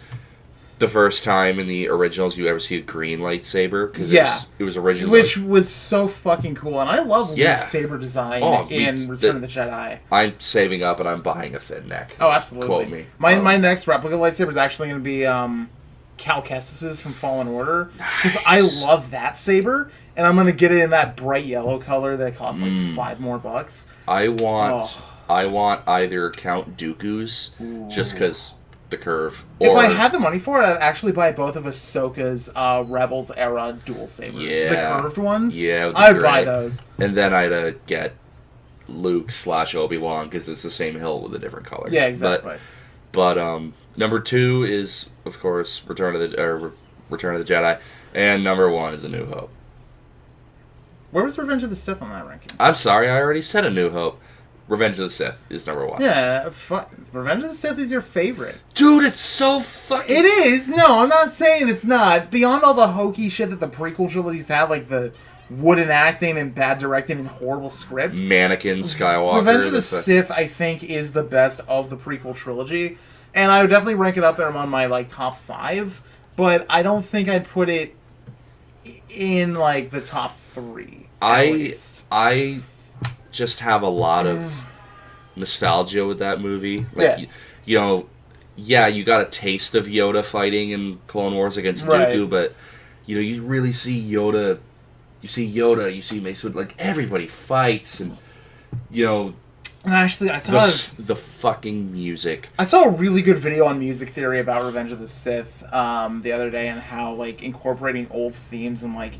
[SPEAKER 2] the first time in the originals you ever see a green lightsaber, because it was originally...
[SPEAKER 1] Which was so fucking cool, and I love Luke's saber design in Return of the Jedi.
[SPEAKER 2] I'm saving up and I'm buying a thin neck.
[SPEAKER 1] Oh, absolutely.
[SPEAKER 2] Quote me.
[SPEAKER 1] My next replica lightsaber is actually going to be Cal Kestis's from Fallen Order, because I love that saber, and I'm going to get it in that bright yellow color that costs like $5 more.
[SPEAKER 2] I want either Count Dooku's, just because the curve.
[SPEAKER 1] If I had the money for it, I'd actually buy both of Ahsoka's Rebels era dual sabers. The curved ones.
[SPEAKER 2] Yeah,
[SPEAKER 1] I'd buy those.
[SPEAKER 2] And then I'd get Luke/Obi-Wan, because it's the same hill with a different color.
[SPEAKER 1] Yeah, exactly.
[SPEAKER 2] But number 2 is, of course, Return of the Jedi, and number 1 is A New Hope.
[SPEAKER 1] Where was Revenge of the Sith on that ranking?
[SPEAKER 2] I'm sorry, I already said A New Hope. Revenge of the Sith is number 1.
[SPEAKER 1] Yeah, Revenge of the Sith is your favorite.
[SPEAKER 2] Dude, it's so fucking...
[SPEAKER 1] It is! No, I'm not saying it's not. Beyond all the hokey shit that the prequel trilogies have, like the wooden acting and bad directing and horrible script.
[SPEAKER 2] Mannequin Skywalker.
[SPEAKER 1] Revenge of the Sith, I think, is the best of the prequel trilogy. And I would definitely rank it up there among my, like, top 5. But I don't think I'd put it in, like, the top 3.
[SPEAKER 2] I just have a lot of nostalgia with that movie. Like, you got a taste of Yoda fighting in Clone Wars against Dooku, but you really see Yoda. You see Mace Windu, like everybody fights, and And
[SPEAKER 1] actually, I saw
[SPEAKER 2] the fucking music.
[SPEAKER 1] I saw a really good video on music theory about Revenge of the Sith the other day, and how like incorporating old themes and like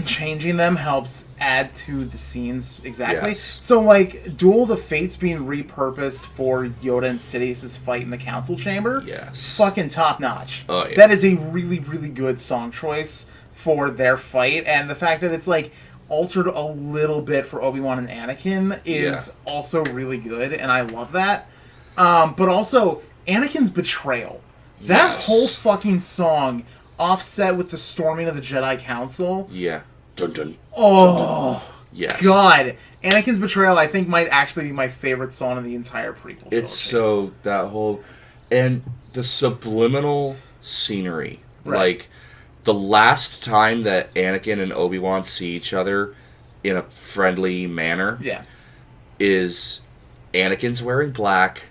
[SPEAKER 1] changing them helps add to the scenes exactly.
[SPEAKER 2] Yes.
[SPEAKER 1] So, like, Duel of the Fates being repurposed for Yoda and Sidious's fight in the Council Chamber.
[SPEAKER 2] Yes.
[SPEAKER 1] Fucking top notch.
[SPEAKER 2] Oh, yeah.
[SPEAKER 1] That is a really, really good song choice for their fight, and the fact that it's, like, altered a little bit for Obi-Wan and Anakin is also really good, and I love that. But also, Anakin's betrayal. That whole fucking song... offset with the storming of the Jedi Council.
[SPEAKER 2] Yeah. Dun dun.
[SPEAKER 1] Oh.
[SPEAKER 2] Dun, dun. Yes.
[SPEAKER 1] God. Anakin's Betrayal, I think, might actually be my favorite song in the entire prequel trilogy.
[SPEAKER 2] It's so... that whole... and the subliminal scenery.
[SPEAKER 1] Right.
[SPEAKER 2] Like, the last time that Anakin and Obi-Wan see each other in a friendly manner is Anakin's wearing black,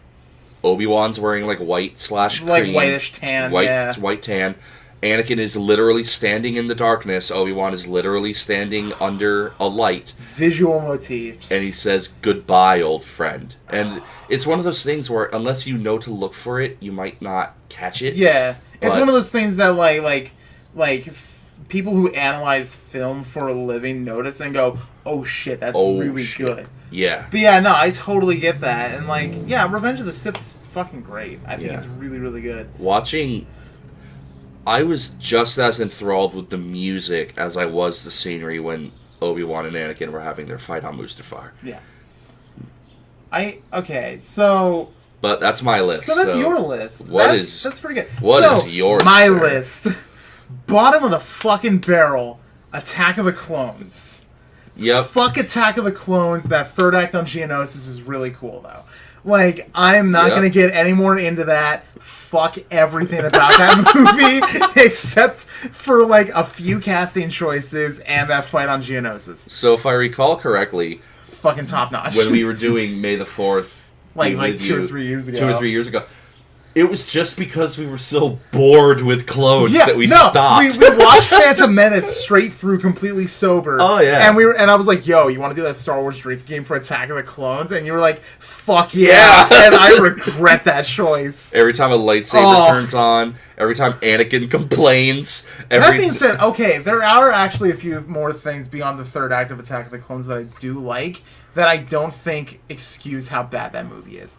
[SPEAKER 2] Obi-Wan's wearing, like, white/cream.
[SPEAKER 1] Like, whitish tan,
[SPEAKER 2] White tan. Anakin is literally standing in the darkness. Obi-Wan is literally standing under a light.
[SPEAKER 1] Visual motifs.
[SPEAKER 2] And he says, "Goodbye, old friend." And it's one of those things where, unless you know to look for it, you might not catch it.
[SPEAKER 1] Yeah. It's one of those things that, like people who analyze film for a living notice and go, "Oh shit, that's really good."
[SPEAKER 2] Yeah.
[SPEAKER 1] But yeah, no, I totally get that. And, like, yeah, Revenge of the Sith is fucking great. I think it's really, really good.
[SPEAKER 2] I was just as enthralled with the music as I was the scenery when Obi-Wan and Anakin were having their fight on Mustafar.
[SPEAKER 1] Yeah. Okay, so...
[SPEAKER 2] But that's my list.
[SPEAKER 1] So that's your list. That's pretty good.
[SPEAKER 2] What is yours,
[SPEAKER 1] my
[SPEAKER 2] sir?
[SPEAKER 1] list. Bottom of the fucking barrel, Attack of the Clones.
[SPEAKER 2] Yep.
[SPEAKER 1] Fuck Attack of the Clones. That third act on Geonosis is really cool, though. Like, I'm not going to get any more into that. Fuck everything about that movie, except for, like, a few casting choices and that fight on Geonosis.
[SPEAKER 2] So if I recall correctly...
[SPEAKER 1] Fucking top-notch.
[SPEAKER 2] When we were doing May the 4th...
[SPEAKER 1] like 2 or 3 years ago.
[SPEAKER 2] 2 or 3 years ago. It was just because we were so bored with clones that we stopped.
[SPEAKER 1] We watched Phantom Menace straight through, completely sober.
[SPEAKER 2] Oh yeah,
[SPEAKER 1] and I was like, "Yo, you want to do that Star Wars drinking game for Attack of the Clones?" And you were like, "Fuck yeah!" And I regret that choice.
[SPEAKER 2] Every time a lightsaber turns on, every time Anakin complains.
[SPEAKER 1] That being said, okay, there are actually a few more things beyond the third act of Attack of the Clones that I do like that I don't think excuse how bad that movie is.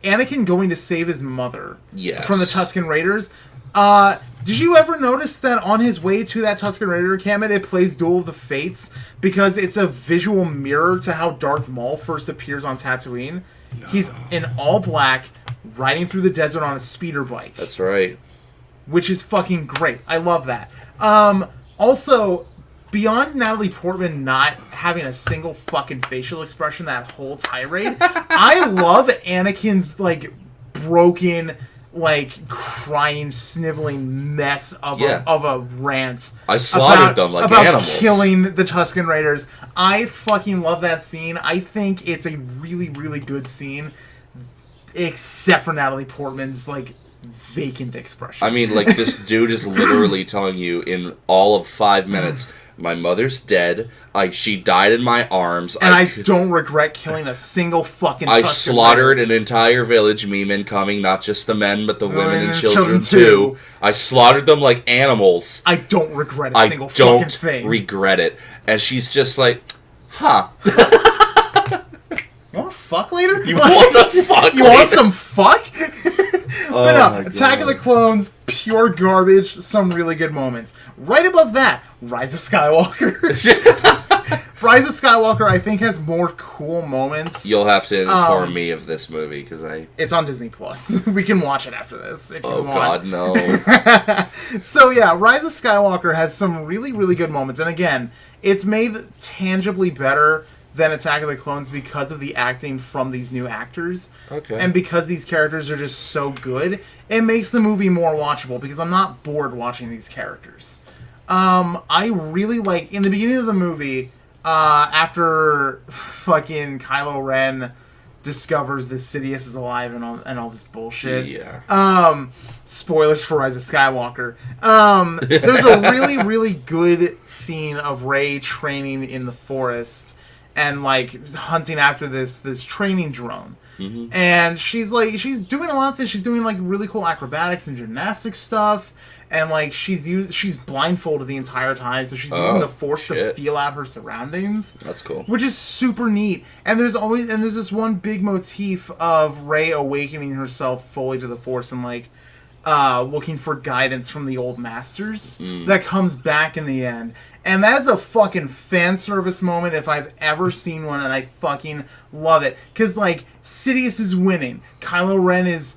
[SPEAKER 1] Anakin going to save his mother from the Tusken Raiders. Did you ever notice that on his way to that Tusken Raider encampment, it plays Duel of the Fates because it's a visual mirror to how Darth Maul first appears on Tatooine? No. He's in all black, riding through the desert on a speeder bike.
[SPEAKER 2] That's right.
[SPEAKER 1] Which is fucking great. I love that. Also, beyond Natalie Portman not having a single fucking facial expression that whole tirade, I love Anakin's, like, broken, like, crying, sniveling mess of a rant.
[SPEAKER 2] I slaughtered them like animals.
[SPEAKER 1] About killing the Tusken Raiders. I fucking love that scene. I think it's a really, really good scene, except for Natalie Portman's, like, vacant expression.
[SPEAKER 2] I mean, like, this dude is literally telling you in all of 5 minutes... My mother's dead. She died in my arms.
[SPEAKER 1] And I don't regret killing a single fucking
[SPEAKER 2] I slaughtered an entire village, me men coming, not just the men, but the women and children too. I slaughtered them like animals.
[SPEAKER 1] I don't regret a single fucking thing.
[SPEAKER 2] I don't regret it. And she's just like, huh.
[SPEAKER 1] You want to fuck later?
[SPEAKER 2] You want to fuck
[SPEAKER 1] You
[SPEAKER 2] later?
[SPEAKER 1] want some fuck? But no, Attack of the Clones, pure garbage, some really good moments. Right above that, Rise of Skywalker. Rise of Skywalker, I think, has more cool moments.
[SPEAKER 2] You'll have to inform me of this movie, because
[SPEAKER 1] It's on Disney+. We can watch it after this, if you want.
[SPEAKER 2] Oh, God, no.
[SPEAKER 1] So, yeah, Rise of Skywalker has some really, really good moments. And again, it's made tangibly better than Attack of the Clones because of the acting from these new actors.
[SPEAKER 2] Okay.
[SPEAKER 1] And because these characters are just so good, it makes the movie more watchable because I'm not bored watching these characters. I really like, in the beginning of the movie, after fucking Kylo Ren discovers that Sidious is alive and all this bullshit.
[SPEAKER 2] Yeah.
[SPEAKER 1] Spoilers for Rise of Skywalker. There's a really, really good scene of Rey training in the forest and, like, hunting after this training drone.
[SPEAKER 2] Mm-hmm.
[SPEAKER 1] And she's doing a lot of things. She's doing, like, really cool acrobatics and gymnastics stuff. And, like, she's blindfolded the entire time, so she's using the Force to feel out her surroundings.
[SPEAKER 2] That's cool.
[SPEAKER 1] Which is super neat. And there's this one big motif of Rey awakening herself fully to the Force and, like, looking for guidance from the old masters that comes back in the end. And that's a fucking fan service moment if I've ever seen one, and I fucking love it. Because, like, Sidious is winning. Kylo Ren is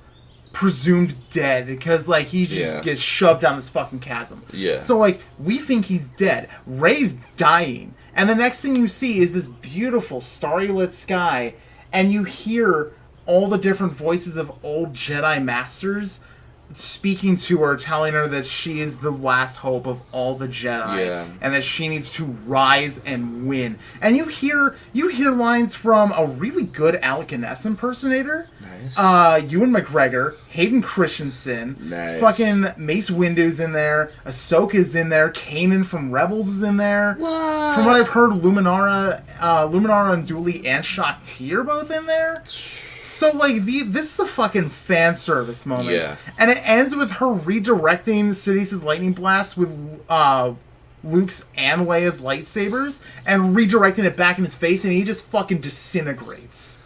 [SPEAKER 1] presumed dead because, like, he just gets shoved down this fucking chasm.
[SPEAKER 2] Yeah.
[SPEAKER 1] So, like, we think he's dead. Rey's dying. And the next thing you see is this beautiful starry lit sky, and you hear all the different voices of old Jedi Masters speaking to her, telling her that she is the last hope of all the Jedi, and that she needs to rise and win. And you hear lines from a really good Alec Guinness impersonator, Ewan McGregor, Hayden Christensen, fucking Mace Windu's in there, Ahsoka's in there, Kanan from Rebels is in there.
[SPEAKER 2] What?
[SPEAKER 1] From what I've heard, Luminara Unduli and Shakti are both in there. So, like, this is a fucking fan service moment.
[SPEAKER 2] Yeah.
[SPEAKER 1] And it ends with her redirecting Sidious's lightning blast with Luke's and Leia's lightsabers and redirecting it back in his face, and he just fucking disintegrates.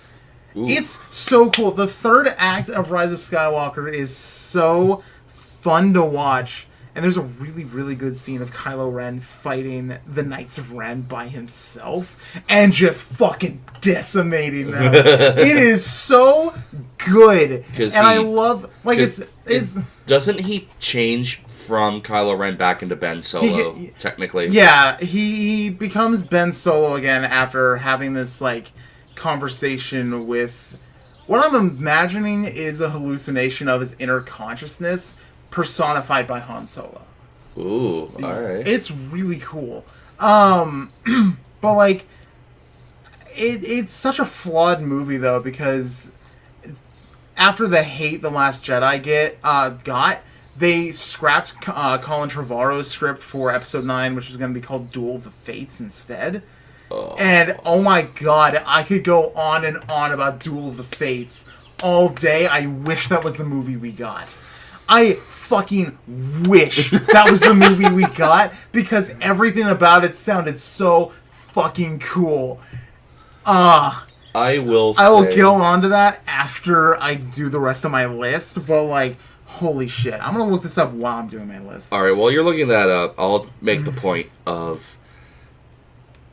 [SPEAKER 1] Ooh. It's so cool. The third act of Rise of Skywalker is so fun to watch. And there's a really, really good scene of Kylo Ren fighting the Knights of Ren by himself and just fucking decimating them. It is so good. I love, like, it's
[SPEAKER 2] doesn't he change from Kylo Ren back into Ben Solo, technically?
[SPEAKER 1] Yeah, he becomes Ben Solo again after having this, like, conversation with... What I'm imagining is a hallucination of his inner consciousness personified by Han Solo.
[SPEAKER 2] Ooh, alright.
[SPEAKER 1] It's really cool. But, like, it's such a flawed movie, though, because after the hate The Last Jedi got, they scrapped Colin Trevorrow's script for Episode 9, which was going to be called Duel of the Fates instead. And, oh my god, I could go on and on about Duel of the Fates all day. I wish that was the movie we got. I fucking wish that was the movie we got, because everything about it sounded so fucking cool. I will go on to that after I do the rest of my list, but, like, holy shit. I'm gonna look this up while I'm doing my list.
[SPEAKER 2] Alright, while you're looking that up, I'll make the point of...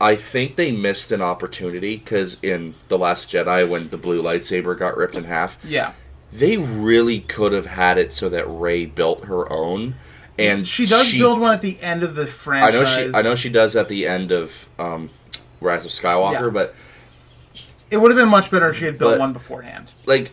[SPEAKER 2] I think they missed an opportunity, because in The Last Jedi, when the blue lightsaber got ripped in half, they really could have had it so that Rey built her own. And
[SPEAKER 1] she does build one at the end of the franchise.
[SPEAKER 2] I know she does at the end of Rise of Skywalker, but...
[SPEAKER 1] It would have been much better if she had built one beforehand.
[SPEAKER 2] Like,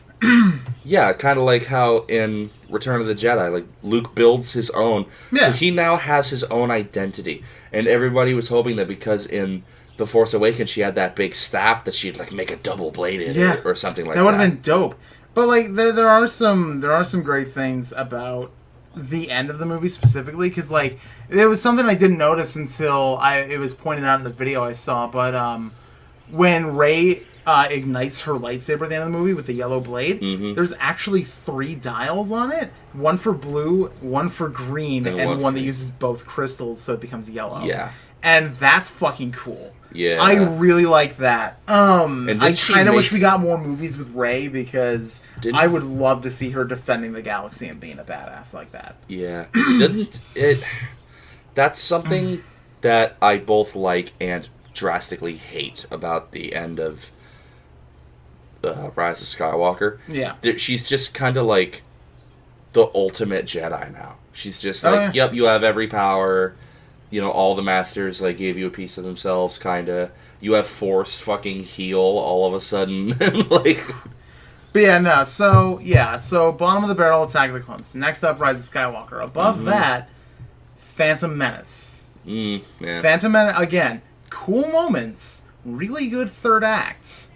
[SPEAKER 2] yeah, kind of like how in Return of the Jedi, like, Luke builds his own. Yeah. So he now has his own identity. And everybody was hoping that because in The Force Awakens she had that big staff that she'd, like, make a double-bladed or something like that.
[SPEAKER 1] That would have been dope. But, like, there are some great things about the end of the movie specifically, because, like, it was something I didn't notice until it was pointed out in the video I saw, but when Rey ignites her lightsaber at the end of the movie with the yellow blade, there's actually 3 dials on it. One for blue, one for green, and one that uses both crystals so it becomes yellow. Yeah. And that's fucking cool. Yeah. I really like that. I kind of wish we got more movies with Rey, because I would love to see her defending the galaxy and being a badass like that. Yeah.
[SPEAKER 2] That's something that I both like and drastically hate about the end of Rise of Skywalker. Yeah. She's just kind of like the ultimate Jedi now. She's just like, yep, you have every power. You know, all the masters, like, gave you a piece of themselves, kind of. You have Force fucking heal all of a sudden. Like...
[SPEAKER 1] But yeah, no, so bottom of the barrel, Attack of the Clones. Next up, Rise of Skywalker. Above that, Phantom Menace. Phantom Menace, again, cool moments, really good third act.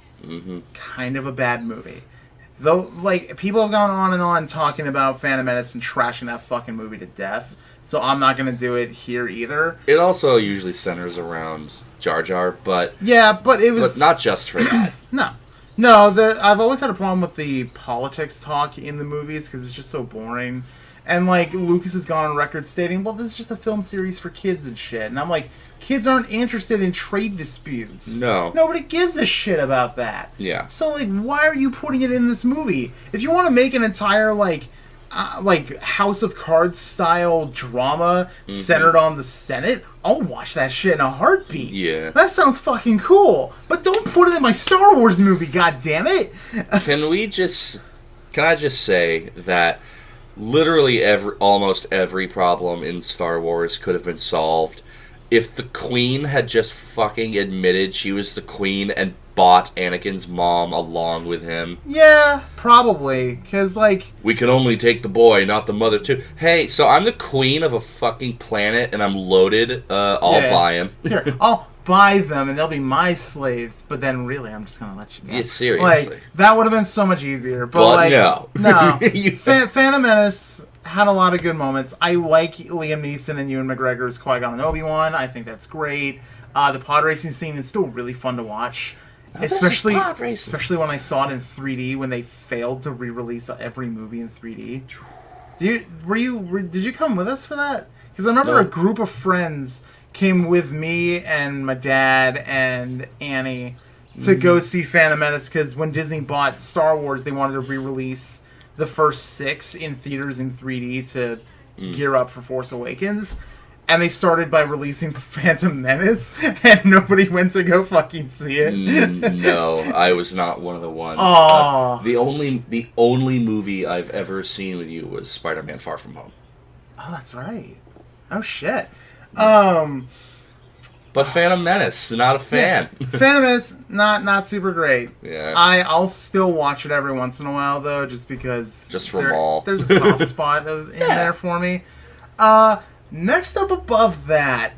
[SPEAKER 1] Kind of a bad movie. Though, like, people have gone on and on talking about Phantom Menace and trashing that fucking movie to death. So I'm not going to do it here either.
[SPEAKER 2] It also usually centers around Jar Jar, but...
[SPEAKER 1] Yeah, but it was...
[SPEAKER 2] But not just for that.
[SPEAKER 1] No, I've always had a problem with the politics talk in the movies, because it's just so boring. And, like, Lucas has gone on record stating, well, this is just a film series for kids and shit. And I'm like, kids aren't interested in trade disputes. No. Nobody gives a shit about that. Yeah. So, like, why are you putting it in this movie? If you want to make an entire, like House of Cards style drama centered on the Senate, I'll watch that shit in a heartbeat. Yeah. That sounds fucking cool. But don't put it in my Star Wars movie, goddammit.
[SPEAKER 2] Can I just say that literally almost every problem in Star Wars could have been solved if the Queen had just fucking admitted she was the Queen and bought Anakin's mom along with him.
[SPEAKER 1] Yeah, probably. Because, like...
[SPEAKER 2] We can only take the boy, not the mother, too. Hey, so I'm the queen of a fucking planet, and I'm loaded. I'll buy him.
[SPEAKER 1] Here, I'll buy them, and they'll be my slaves. But then, really, I'm just gonna let you go.
[SPEAKER 2] Yeah, seriously.
[SPEAKER 1] Like, that would have been so much easier. But like,
[SPEAKER 2] no.
[SPEAKER 1] No. Phantom Menace had a lot of good moments. I like Liam Neeson and Ewan McGregor's Qui-Gon and Obi-Wan. I think that's great. The pod racing scene is still really fun to watch. Especially when I saw it in 3D, when they failed to re-release every movie in 3D. Did you come with us for that? Because I remember a group of friends came with me and my dad and Annie to go see Phantom Menace, because when Disney bought Star Wars, they wanted to re-release the first 6 in theaters in 3D to gear up for Force Awakens. And they started by releasing Phantom Menace, and nobody went to go fucking see it.
[SPEAKER 2] No, I was not one of the ones. The only movie I've ever seen with you was Spider-Man: Far From Home.
[SPEAKER 1] Oh, that's right. Oh shit.
[SPEAKER 2] But Phantom Menace, not a fan.
[SPEAKER 1] Yeah. Phantom Menace, not super great.
[SPEAKER 2] Yeah.
[SPEAKER 1] I'll still watch it every once in a while though, just because
[SPEAKER 2] just for Maul.
[SPEAKER 1] There's a soft spot in there for me. Next up above that.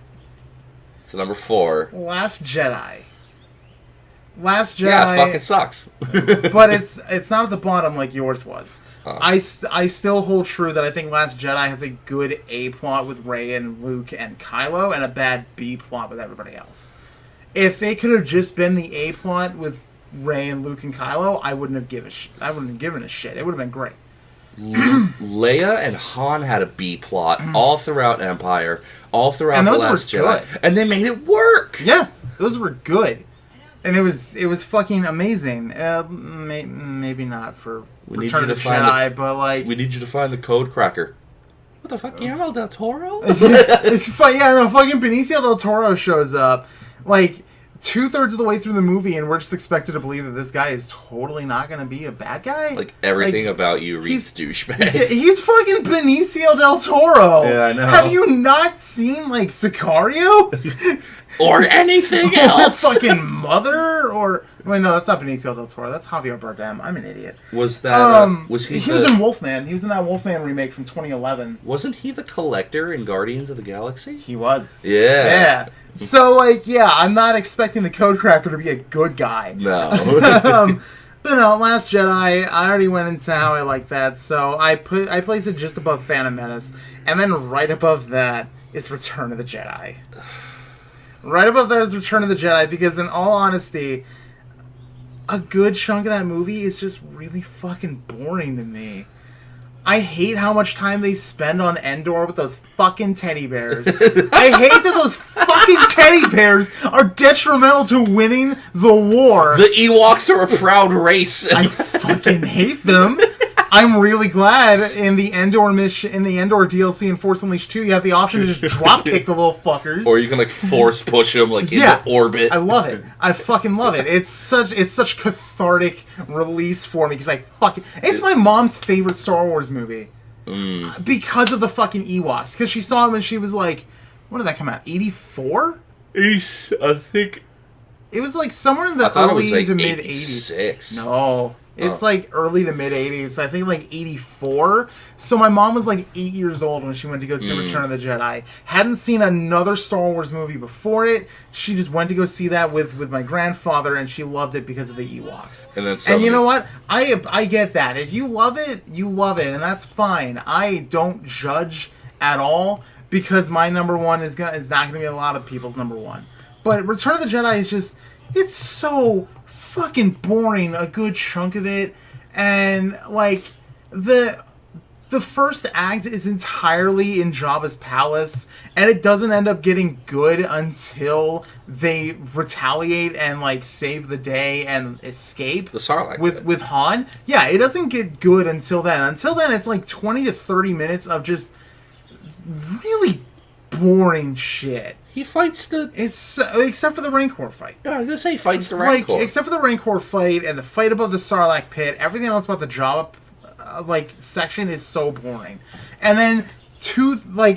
[SPEAKER 2] So number 4.
[SPEAKER 1] Last Jedi. Last Jedi.
[SPEAKER 2] Yeah, it fucking sucks.
[SPEAKER 1] But it's not at the bottom like yours was.
[SPEAKER 2] Huh.
[SPEAKER 1] I still hold true that I think Last Jedi has a good A plot with Rey and Luke and Kylo, and a bad B plot with everybody else. If it could have just been the A plot with Rey and Luke and Kylo, I wouldn't have given a shit. It would have been great.
[SPEAKER 2] Leia and Han had a B plot all throughout Empire, all throughout The Last Jedi, and they made it work.
[SPEAKER 1] Yeah, those were good, and it was fucking amazing. Maybe not for Return of the Jedi, but like
[SPEAKER 2] we need you to find the code cracker. What the fuck, Guillermo del Toro?
[SPEAKER 1] It's fucking Benicio del Toro shows up like 2/3 of the way through the movie, and we're just expected to believe that this guy is totally not going to be a bad guy.
[SPEAKER 2] Like, everything about you reads douchebag.
[SPEAKER 1] He's fucking Benicio del Toro.
[SPEAKER 2] Yeah, I know.
[SPEAKER 1] Have you not seen, like, Sicario?
[SPEAKER 2] Or anything else?
[SPEAKER 1] Or fucking Mother? Or... Wait, no, that's not Benicio del Toro. That's Javier Bardem. I'm an idiot.
[SPEAKER 2] Was that...
[SPEAKER 1] He was in Wolfman. He was in that Wolfman remake from 2011.
[SPEAKER 2] Wasn't he the Collector in Guardians of the Galaxy?
[SPEAKER 1] He was.
[SPEAKER 2] Yeah.
[SPEAKER 1] So, like, yeah, I'm not expecting the Code Cracker to be a good guy.
[SPEAKER 2] No.
[SPEAKER 1] But no, Last Jedi, I already went into how I like that, so I place it just above Phantom Menace, and then right above that is Return of the Jedi. Right above that is Return of the Jedi, because in all honesty, a good chunk of that movie is just really fucking boring to me. I hate how much time they spend on Endor with those fucking teddy bears. I hate that those fucking teddy bears are detrimental to winning the war.
[SPEAKER 2] The Ewoks are a proud race.
[SPEAKER 1] I fucking hate them. I'm really glad in the Endor mission, in the Endor DLC in Force Unleashed 2, you have the option to just drop kick the little fuckers.
[SPEAKER 2] Or you can like force push them like into orbit.
[SPEAKER 1] I love it. I fucking love it. It's such cathartic release for me because it's my mom's favorite Star Wars movie because of the fucking Ewoks. Because she saw it when she was like, when did that come out? 84?
[SPEAKER 2] I think
[SPEAKER 1] it was like somewhere in the early to mid
[SPEAKER 2] 86.
[SPEAKER 1] No. It's like early to mid 80s. I think like 84. So my mom was like 8 years old when she went to go see Return of the Jedi. Hadn't seen another Star Wars movie before it. She just went to go see that with my grandfather, and she loved it because of the Ewoks.
[SPEAKER 2] And
[SPEAKER 1] you know what? I get that. If you love it, you love it, and that's fine. I don't judge at all because my number one is not going to be a lot of people's number one. But Return of the Jedi is just, it's so fucking boring a good chunk of it, and like the first act is entirely in Jabba's palace, and it doesn't end up getting good until they retaliate and like save the day and escape
[SPEAKER 2] the Sarlacc
[SPEAKER 1] with Han. Yeah, it doesn't get good until then. Until then, it's like 20 to 30 minutes of just really boring shit.
[SPEAKER 2] He fights
[SPEAKER 1] except for the Rancor fight.
[SPEAKER 2] Yeah, I was gonna say he fights the Rancor.
[SPEAKER 1] Like, except for the Rancor fight and the fight above the Sarlacc pit, everything else about the Jabba section is so boring. And then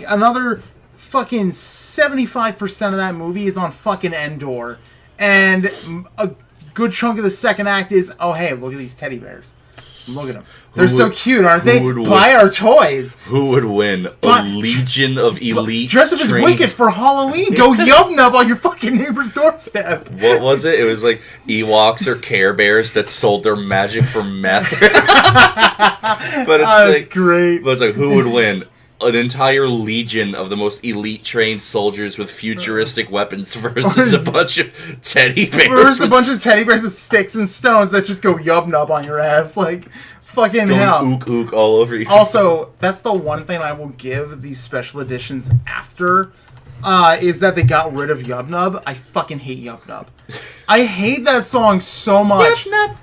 [SPEAKER 1] another fucking 75% of that movie is on fucking Endor, and a good chunk of the second act is, oh hey, look at these teddy bears. Look at them. They're so cute, aren't they? Buy our toys.
[SPEAKER 2] Who would win? A legion of elite
[SPEAKER 1] dress up as Wicket for Halloween. Go yum nub on your fucking neighbor's doorstep.
[SPEAKER 2] What was it? It was like Ewoks or Care Bears that sold their magic for meth. But it's
[SPEAKER 1] great.
[SPEAKER 2] But it's like, who would win? An entire legion of the most elite trained soldiers with futuristic weapons versus a bunch of teddy bears.
[SPEAKER 1] Versus a bunch of teddy bears with sticks and stones that just go yub nub on your ass. Like, fucking hell.
[SPEAKER 2] Ook ook all over you.
[SPEAKER 1] Also, that's the one thing I will give these special editions after is that they got rid of Yub Nub. I fucking hate Yub Nub. I hate that song so much. Yub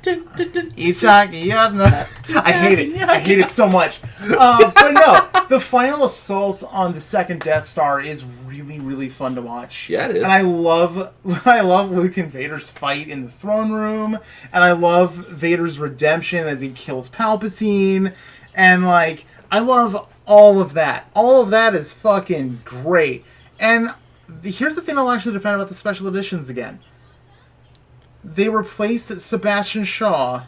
[SPEAKER 1] Nub. I hate it. I hate it so much. But no, the final assault on the second Death Star is really, really fun to watch.
[SPEAKER 2] Yeah, it is.
[SPEAKER 1] And I love Luke and Vader's fight in the throne room, and I love Vader's redemption as he kills Palpatine, and like I love all of that. All of that is fucking great. And here's the thing I'll actually defend about the special editions again. They replaced Sebastian Shaw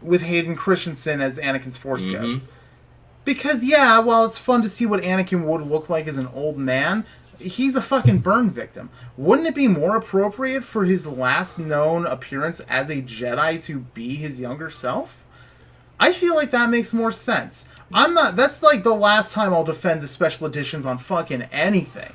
[SPEAKER 1] with Hayden Christensen as Anakin's Force Ghost. Because, yeah, while it's fun to see what Anakin would look like as an old man, he's a fucking burn victim. Wouldn't it be more appropriate for his last known appearance as a Jedi to be his younger self? I feel like that makes more sense. That's like the last time I'll defend the special editions on fucking anything.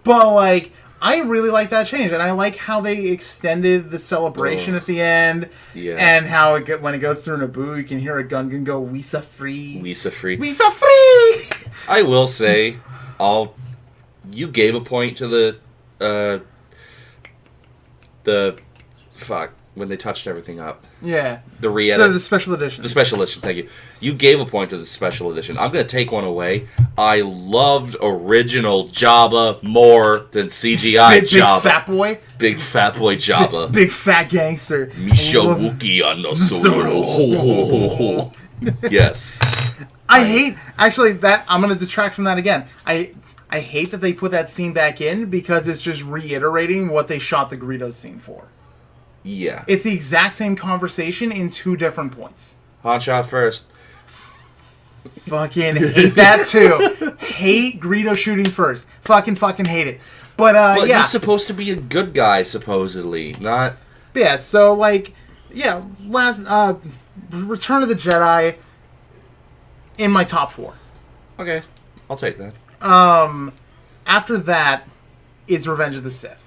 [SPEAKER 1] But like, I really like that change, and I like how they extended the celebration at the end, and how when it goes through Naboo, you can hear a Gungan go, "Wisa free,
[SPEAKER 2] Wisa free,
[SPEAKER 1] Wisa free."
[SPEAKER 2] I will say, you gave a point to the fuck when they touched everything up.
[SPEAKER 1] Yeah.
[SPEAKER 2] The re-edit.
[SPEAKER 1] The special edition.
[SPEAKER 2] The special edition, thank you. You gave a point to the special edition. I'm going to take one away. I loved original Jabba more than CGI Jabba.
[SPEAKER 1] Big fat boy?
[SPEAKER 2] Big fat boy Jabba.
[SPEAKER 1] Big fat gangster.
[SPEAKER 2] Misha Wookie on no solo. Yes.
[SPEAKER 1] I hate, actually, that, I'm going to detract from that again. I hate that they put that scene back in because it's just reiterating what they shot the Greedo scene for.
[SPEAKER 2] Yeah.
[SPEAKER 1] It's the exact same conversation in two different points.
[SPEAKER 2] Hot shot first.
[SPEAKER 1] Fucking hate that too. Hate Greedo shooting first. Fucking hate it. But yeah.
[SPEAKER 2] He's supposed to be a good guy, supposedly. Not...
[SPEAKER 1] Yeah, so like, yeah, Return of the Jedi in my top 4.
[SPEAKER 2] Okay. I'll take that.
[SPEAKER 1] After that is Revenge of the Sith.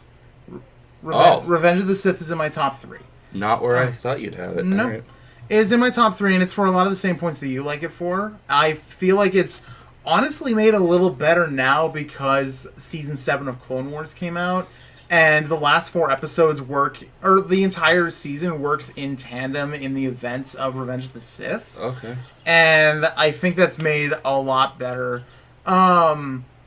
[SPEAKER 1] Revenge of the Sith is in my top 3.
[SPEAKER 2] Not where I thought you'd have it.
[SPEAKER 1] No. Nope. Right. It is in my top 3, and it's for a lot of the same points that you like it for. I feel like it's honestly made a little better now because Season 7 of Clone Wars came out, and the last 4 episodes the entire season works in tandem in the events of Revenge of the Sith.
[SPEAKER 2] Okay.
[SPEAKER 1] And I think that's made a lot better.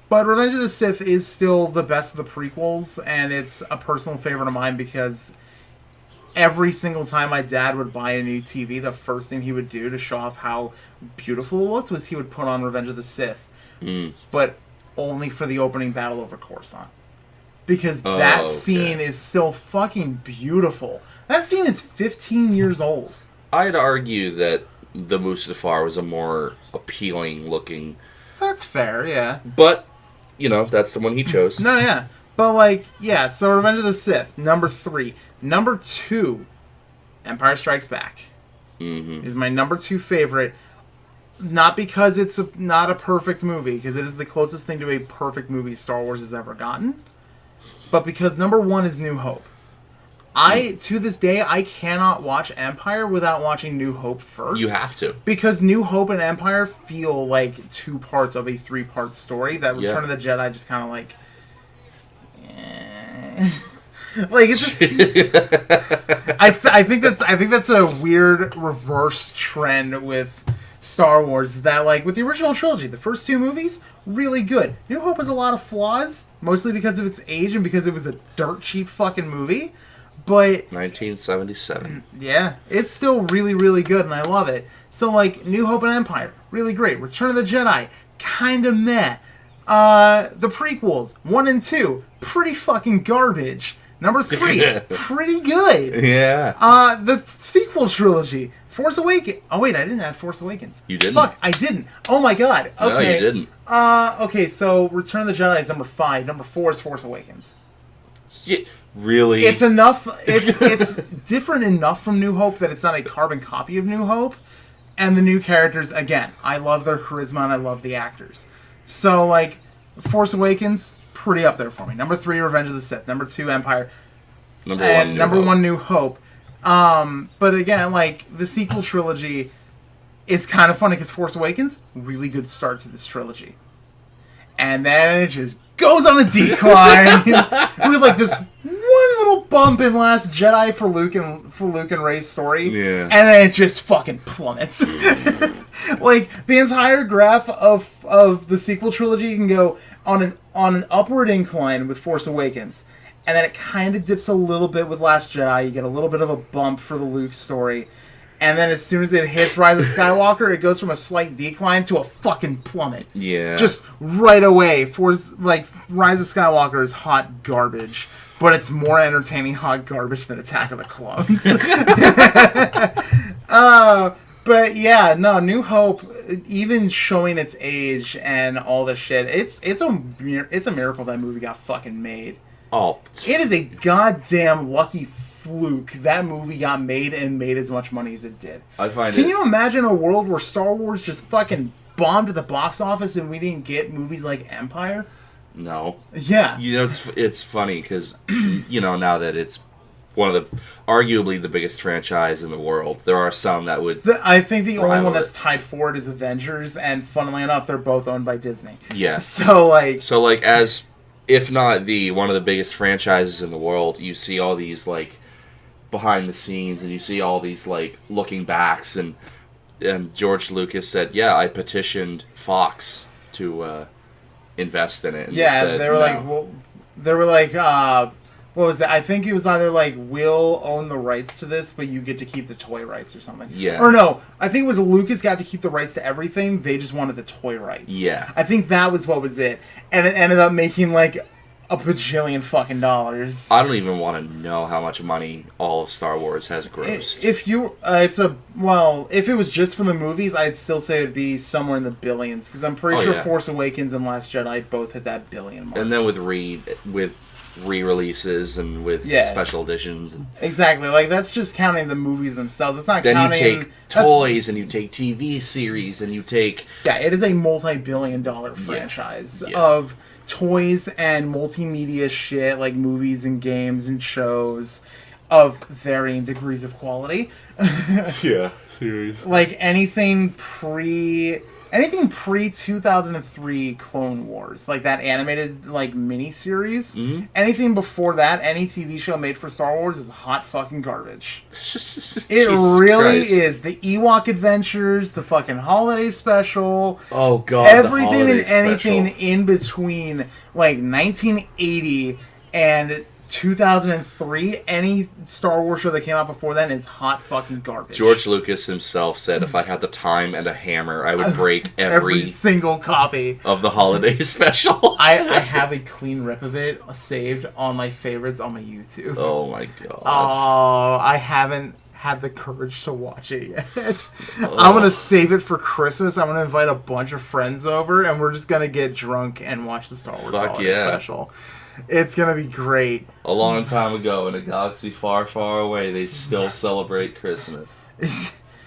[SPEAKER 1] But Revenge of the Sith is still the best of the prequels, and it's a personal favorite of mine because every single time my dad would buy a new TV, the first thing he would do to show off how beautiful it looked was he would put on Revenge of the Sith. But only for the opening battle over Coruscant. Because that scene is still fucking beautiful. That scene is 15 years old.
[SPEAKER 2] I'd argue that the Mustafar was a more appealing looking...
[SPEAKER 1] That's fair, yeah.
[SPEAKER 2] But... You know, that's the one he chose.
[SPEAKER 1] No, yeah. But, like, yeah, so Revenge of the Sith, number 3. Number 2, Empire Strikes Back. Is my number 2 favorite. Not because it's not a perfect movie, because it is the closest thing to a perfect movie Star Wars has ever gotten. But because number 1 is New Hope. To this day, I cannot watch Empire without watching New Hope first.
[SPEAKER 2] You have to. Because
[SPEAKER 1] New Hope and Empire feel like 2 parts of a 3-part story that Return of the Jedi just kind of like... like, it's just... I think that's a weird reverse trend with Star Wars, that like with the original trilogy, the first 2 movies, really good. New Hope has a lot of flaws, mostly because of its age and because it was a dirt cheap fucking movie. But
[SPEAKER 2] 1977.
[SPEAKER 1] Yeah, it's still really, really good, and I love it. So, like, New Hope and Empire, really great. Return of the Jedi, kind of meh. The prequels, 1 and 2, pretty fucking garbage. Number 3, pretty good.
[SPEAKER 2] Yeah.
[SPEAKER 1] The sequel trilogy, Force Awakens. Oh, wait, I didn't add Force Awakens.
[SPEAKER 2] You didn't?
[SPEAKER 1] Fuck, I didn't. Oh, my God. Okay.
[SPEAKER 2] No, you didn't.
[SPEAKER 1] Okay, so Return of the Jedi is number 5. Number 4 is Force Awakens.
[SPEAKER 2] Yeah. Really?
[SPEAKER 1] It's enough. It's different enough from New Hope that it's not a carbon copy of New Hope. And the new characters, again, I love their charisma and I love the actors. So, like, Force Awakens, pretty up there for me. Number 3, Revenge of the Sith. Number 2, Empire. Number 1, New Hope. But again, like, the sequel trilogy is kind of funny because Force Awakens, really good start to this trilogy. and then it just goes on a decline. We have like this one little bump in Last Jedi for Luke and Rey's story, and then it just fucking plummets. Like the entire graph of the sequel trilogy can go on an upward incline with Force Awakens, and then it kind of dips a little bit with Last Jedi. You get a little bit of a bump for the Luke story, and then as soon as it hits Rise of Skywalker, it goes from a slight decline to a fucking plummet.
[SPEAKER 2] Yeah, just
[SPEAKER 1] right away. Rise of Skywalker is hot garbage. But it's more entertaining hot garbage than Attack of the Clones. But yeah, no, New Hope, even showing its age and all this shit, it's a miracle that movie got fucking made.
[SPEAKER 2] Oh,
[SPEAKER 1] it is a goddamn lucky fluke that movie got made and made as much money as it did. Can you imagine a world where Star Wars just fucking bombed at the box office and we didn't get movies like Empire?
[SPEAKER 2] No.
[SPEAKER 1] Yeah.
[SPEAKER 2] You know, it's funny because, you know, now that it's one of arguably the biggest franchise in the world, there are some that would...
[SPEAKER 1] I think the only one that's tied for it is Avengers, and funnily enough, they're both owned by Disney.
[SPEAKER 2] Yeah.
[SPEAKER 1] So,
[SPEAKER 2] as, if not one of the biggest franchises in the world, you see all these, like, behind the scenes, and you see all these, like, looking backs, and George Lucas said, yeah, I petitioned Fox to... invest in it. And
[SPEAKER 1] they were like, what was it? I think it was either like, we'll own the rights to this, but you get to keep the toy rights or something.
[SPEAKER 2] Yeah.
[SPEAKER 1] Or no, I think it was Lucas got to keep the rights to everything. They just wanted the toy rights.
[SPEAKER 2] Yeah.
[SPEAKER 1] I think that was what was it. And it ended up making like a bajillion fucking dollars.
[SPEAKER 2] I don't even want to know how much money all of Star Wars has grossed.
[SPEAKER 1] If it was just from the movies, I'd still say it'd be somewhere in the billions, because I'm pretty sure Force Awakens and Last Jedi both hit that billion mark.
[SPEAKER 2] And then with re-releases and with special editions.
[SPEAKER 1] Exactly, like that's just counting the movies themselves. It's not
[SPEAKER 2] then
[SPEAKER 1] counting...
[SPEAKER 2] Then you take toys and you take TV series and you take...
[SPEAKER 1] Yeah, it is a multi-billion-dollar franchise of toys and multimedia shit, like movies and games and shows of varying degrees of quality.
[SPEAKER 2] Yeah, seriously.
[SPEAKER 1] Like anything pre 2003 Clone Wars, like that animated like mini series. Mm-hmm. Anything before that, any TV show made for Star Wars is hot fucking garbage. It really is. The Ewok Adventures, the fucking holiday special.
[SPEAKER 2] Oh god,
[SPEAKER 1] everything and anything in between, like 1980 and 2003, any Star Wars show that came out before then is hot fucking garbage.
[SPEAKER 2] George Lucas himself said if I had the time and a hammer, I would break every
[SPEAKER 1] single copy
[SPEAKER 2] of the holiday special.
[SPEAKER 1] I have a clean rip of it saved on my favorites on my YouTube.
[SPEAKER 2] Oh my god.
[SPEAKER 1] Oh, I haven't had the courage to watch it yet. I'm going to save it for Christmas. I'm going to invite a bunch of friends over, and we're just going to get drunk and watch the Star Wars holiday special. It's going to be great.
[SPEAKER 2] A long time ago in a galaxy far, far away, they still celebrate Christmas.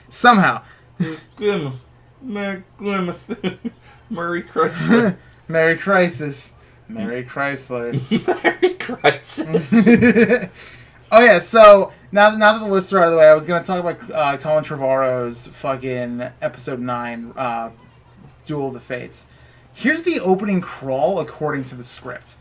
[SPEAKER 1] Somehow.
[SPEAKER 2] Merry Chrysler.
[SPEAKER 1] Merry Crisis. Merry Chrysler.
[SPEAKER 2] Merry Crisis.
[SPEAKER 1] Oh yeah, so now that the lists are out of the way, I was going to talk about Colin Trevorrow's fucking Episode 9, Duel of the Fates. Here's the opening crawl according to the script.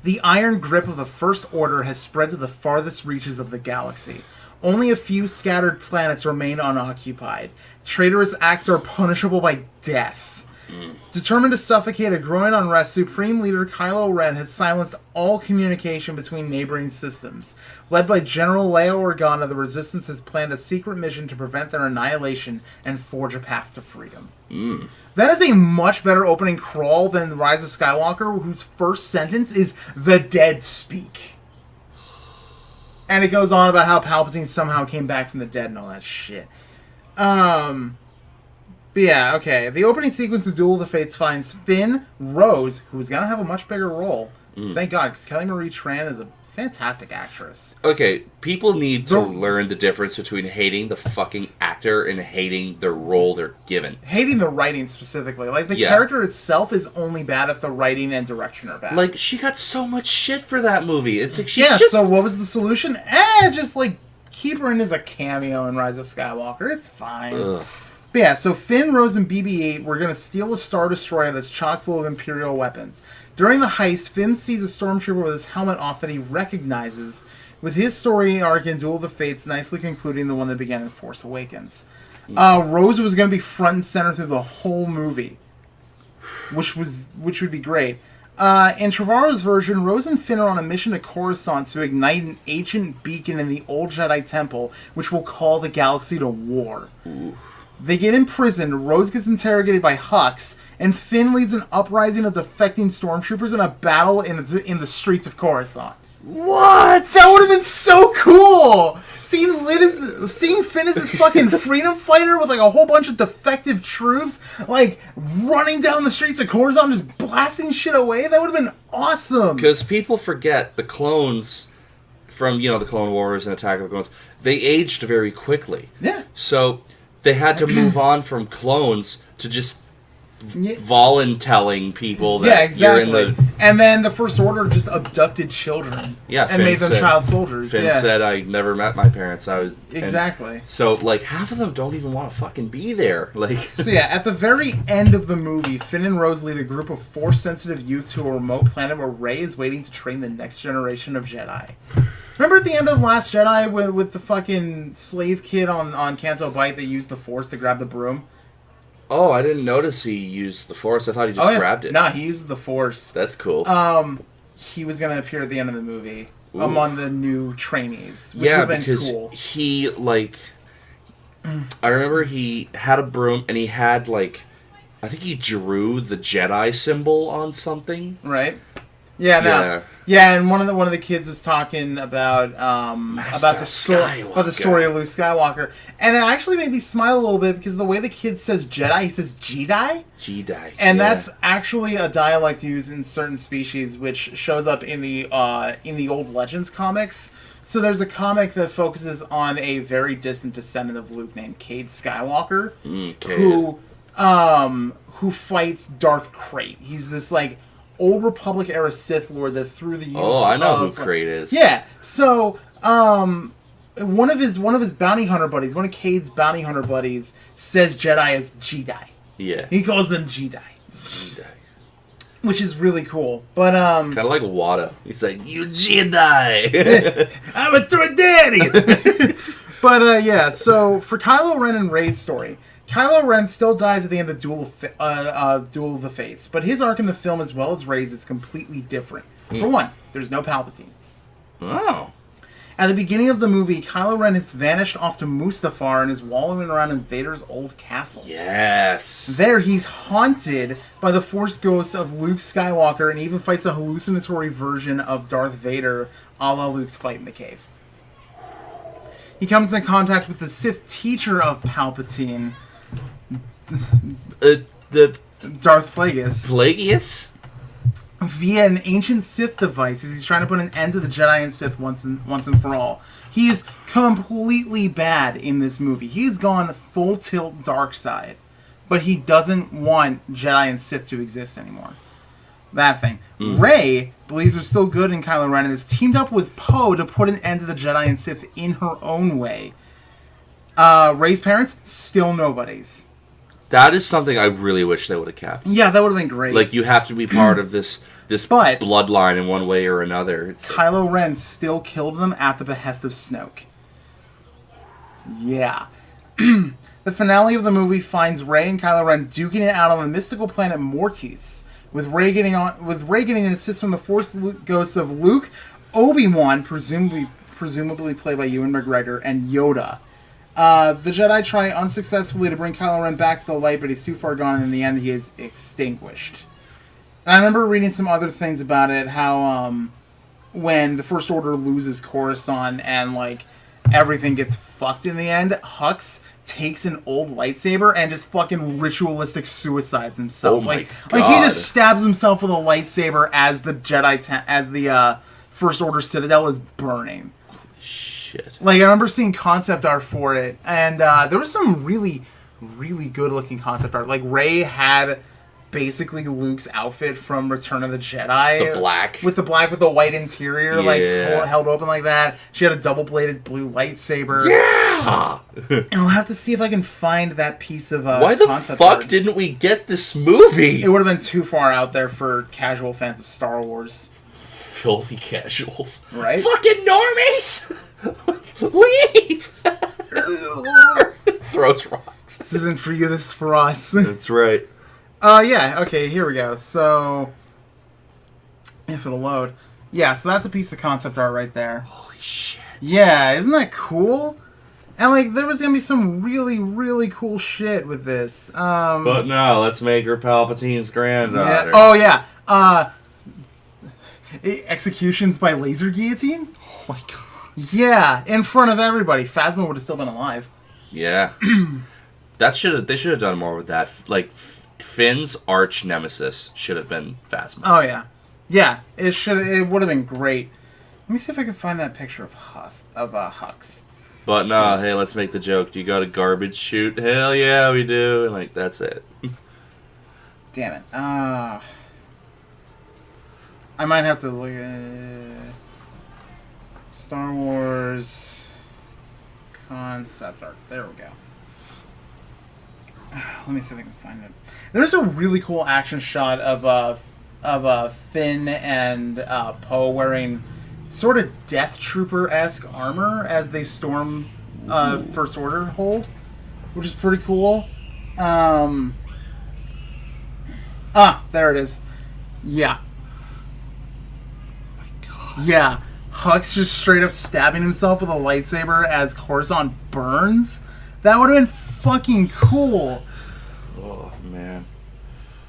[SPEAKER 1] The iron grip of the First Order has spread to the farthest reaches of the galaxy. Only a few scattered planets remain unoccupied. Traitorous acts are punishable by death. Determined to suffocate a growing unrest, Supreme Leader Kylo Ren has silenced all communication between neighboring systems. Led by General Leia Organa, the Resistance has planned a secret mission to prevent their annihilation and forge a path to freedom. That is a much better opening crawl than Rise of Skywalker, whose first sentence is, "The dead speak." And it goes on about how Palpatine somehow came back from the dead and all that shit. But yeah, okay. The opening sequence of Duel of the Fates finds Finn, Rose, who's going to have a much bigger role. Thank God, because Kelly Marie Tran is a fantastic actress.
[SPEAKER 2] Okay, people need to learn the difference between hating the fucking actor and hating the role they're given.
[SPEAKER 1] Hating the writing specifically. Like, the character itself is only bad if the writing and direction are bad.
[SPEAKER 2] Like, she got so much shit for that movie. It's like,
[SPEAKER 1] so what was the solution? Just, like, keep her in as a cameo in Rise of Skywalker. It's fine.
[SPEAKER 2] Ugh.
[SPEAKER 1] But yeah, so Finn, Rose, and BB-8 were going to steal a Star Destroyer that's chock full of Imperial weapons. During the heist, Finn sees a stormtrooper with his helmet off that he recognizes, with his story arc in Duel of the Fates nicely concluding the one that began in Force Awakens. Rose was going to be front and center through the whole movie, which would be great. In Trevorrow's version, Rose and Finn are on a mission to Coruscant to ignite an ancient beacon in the old Jedi Temple, which will call the galaxy to war.
[SPEAKER 2] Ooh.
[SPEAKER 1] They get imprisoned, Rose gets interrogated by Hux, and Finn leads an uprising of defecting stormtroopers in a battle in the streets of Coruscant.
[SPEAKER 2] What?
[SPEAKER 1] That would have been so cool! Seeing Finn as this fucking freedom fighter with like a whole bunch of defective troops, like running down the streets of Coruscant, just blasting shit away. That would have been awesome.
[SPEAKER 2] Because people forget the clones from the Clone Wars and Attack of the Clones. They aged very quickly.
[SPEAKER 1] Yeah.
[SPEAKER 2] So they had to move on from clones to just voluntelling people that
[SPEAKER 1] yeah, exactly.
[SPEAKER 2] you're in the...
[SPEAKER 1] And then the First Order just abducted children.
[SPEAKER 2] Yeah,
[SPEAKER 1] and made them child soldiers.
[SPEAKER 2] Finn said, I never met my parents.
[SPEAKER 1] Exactly.
[SPEAKER 2] So, like, half of them don't even want to fucking be there. Like,
[SPEAKER 1] so, yeah, at the very end of the movie, Finn and Rose lead a group of Force-sensitive youth to a remote planet where Rey is waiting to train the next generation of Jedi. Remember at the end of Last Jedi with the fucking slave kid on Canto Bight that used the Force to grab the broom?
[SPEAKER 2] Oh, I didn't notice he used the Force. I thought he just grabbed it.
[SPEAKER 1] Nah, he used the Force.
[SPEAKER 2] That's cool.
[SPEAKER 1] He was going to appear at the end of the movie among the new trainees, which
[SPEAKER 2] yeah,
[SPEAKER 1] would have been
[SPEAKER 2] because
[SPEAKER 1] cool.
[SPEAKER 2] he, like... I remember he had a broom, and he had, like... I think he drew the Jedi symbol on something.
[SPEAKER 1] Right. Yeah, no. Yeah, and one of the kids was talking about the story of Luke Skywalker, and it actually made me smile a little bit because the way the kid says Jedi, he says Jedi.
[SPEAKER 2] Jedi,
[SPEAKER 1] and that's actually a dialect used in certain species, which shows up in the old Legends comics. So there's a comic that focuses on a very distant descendant of Luke named Cade Skywalker, who fights Darth Krayt. He's this like Old Republic era Sith Lord that through the use
[SPEAKER 2] I know who Krayt is.
[SPEAKER 1] Yeah. So, one of his bounty hunter buddies, one of Cade's bounty hunter buddies, says Jedi as Jedi.
[SPEAKER 2] Yeah.
[SPEAKER 1] He calls them Jedi. Which is really cool. But
[SPEAKER 2] kind of like Wada. He's like, "You Jedi."
[SPEAKER 1] I'm a threat daddy. But yeah, so for Kylo Ren and Rey's story, Kylo Ren still dies at the end of Duel of the Fates, but his arc in the film, as well as Rey's, is completely different. For one, there's no Palpatine.
[SPEAKER 2] Oh.
[SPEAKER 1] At the beginning of the movie, Kylo Ren has vanished off to Mustafar and is wallowing around in Vader's old castle.
[SPEAKER 2] Yes.
[SPEAKER 1] There, he's haunted by the Force ghost of Luke Skywalker and even fights a hallucinatory version of Darth Vader, a la Luke's fight in the cave. He comes in contact with the Sith teacher of Palpatine,
[SPEAKER 2] the
[SPEAKER 1] Darth Plagueis.
[SPEAKER 2] Plagueis?
[SPEAKER 1] Via an ancient Sith device, as he's trying to put an end to the Jedi and Sith once and for all. He is completely bad in this movie. He's gone full tilt dark side, but he doesn't want Jedi and Sith to exist anymore. That thing. Rey believes they're still good in Kylo Ren and has teamed up with Poe to put an end to the Jedi and Sith in her own way. Rey's parents, still nobodies.
[SPEAKER 2] That is something I really wish they would have kept.
[SPEAKER 1] Yeah, that would have been great.
[SPEAKER 2] Like, you have to be part of this bloodline in one way or another.
[SPEAKER 1] Kylo Ren still killed them at the behest of Snoke. Yeah. The finale of the movie finds Rey and Kylo Ren duking it out on the mystical planet Mortis, with Rey getting an assist from the Force ghosts of Luke, Obi-Wan, presumably played by Ewan McGregor, and Yoda. The Jedi try unsuccessfully to bring Kylo Ren back to the light, but he's too far gone, and in the end he is extinguished. And I remember reading some other things about it, how when the First Order loses Coruscant and like everything gets fucked in the end, Hux takes an old lightsaber and just fucking ritualistic suicides himself.
[SPEAKER 2] Oh my God.
[SPEAKER 1] Like he just stabs himself with a lightsaber as the First Order Citadel is burning.
[SPEAKER 2] Shit.
[SPEAKER 1] Like, I remember seeing concept art for it, and there was some really, really good-looking concept art. Like, Rey had basically Luke's outfit from Return of the Jedi.
[SPEAKER 2] The black.
[SPEAKER 1] With the white interior, like held open like that. She had a double-bladed blue lightsaber.
[SPEAKER 2] Yeah!
[SPEAKER 1] And I'll have to see if I can find that piece of
[SPEAKER 2] Why the
[SPEAKER 1] concept
[SPEAKER 2] fuck
[SPEAKER 1] art.
[SPEAKER 2] didn't we get this movie?
[SPEAKER 1] It would have been too far out there for casual fans of Star Wars.
[SPEAKER 2] Filthy casuals.
[SPEAKER 1] Right?
[SPEAKER 2] Fucking normies! Leave! Throws rocks.
[SPEAKER 1] This isn't for you, this is for us.
[SPEAKER 2] That's right.
[SPEAKER 1] Yeah, okay, here we go. So, if it'll load. Yeah, so that's a piece of concept art right there.
[SPEAKER 2] Holy shit.
[SPEAKER 1] Yeah, isn't that cool? And, like, there was gonna be some really, really cool shit with this.
[SPEAKER 2] But no, let's make her Palpatine's granddaughter.
[SPEAKER 1] Yeah. Oh, yeah. Executions by laser guillotine?
[SPEAKER 2] Oh my god.
[SPEAKER 1] Yeah, in front of everybody. Phasma would have still been alive.
[SPEAKER 2] Yeah. They should have done more with that. Like, Finn's arch nemesis should have been Phasma.
[SPEAKER 1] Oh, yeah. Yeah, it would have been great. Let me see if I can find that picture of Hux.
[SPEAKER 2] But no, hey, let's make the joke. Do you got a garbage chute? Hell yeah, we do. And, like, that's it.
[SPEAKER 1] Damn it. I might have to look at Star Wars concept art. There we go. Let me see if I can find it. There's a really cool action shot of Finn and Poe wearing sort of Death Trooper-esque armor as they storm First Order hold, which is pretty cool. There it is. Yeah.
[SPEAKER 2] Oh my god.
[SPEAKER 1] Yeah. Hux just straight up stabbing himself with a lightsaber as Coruscant burns. That would have been fucking cool.
[SPEAKER 2] Oh, man.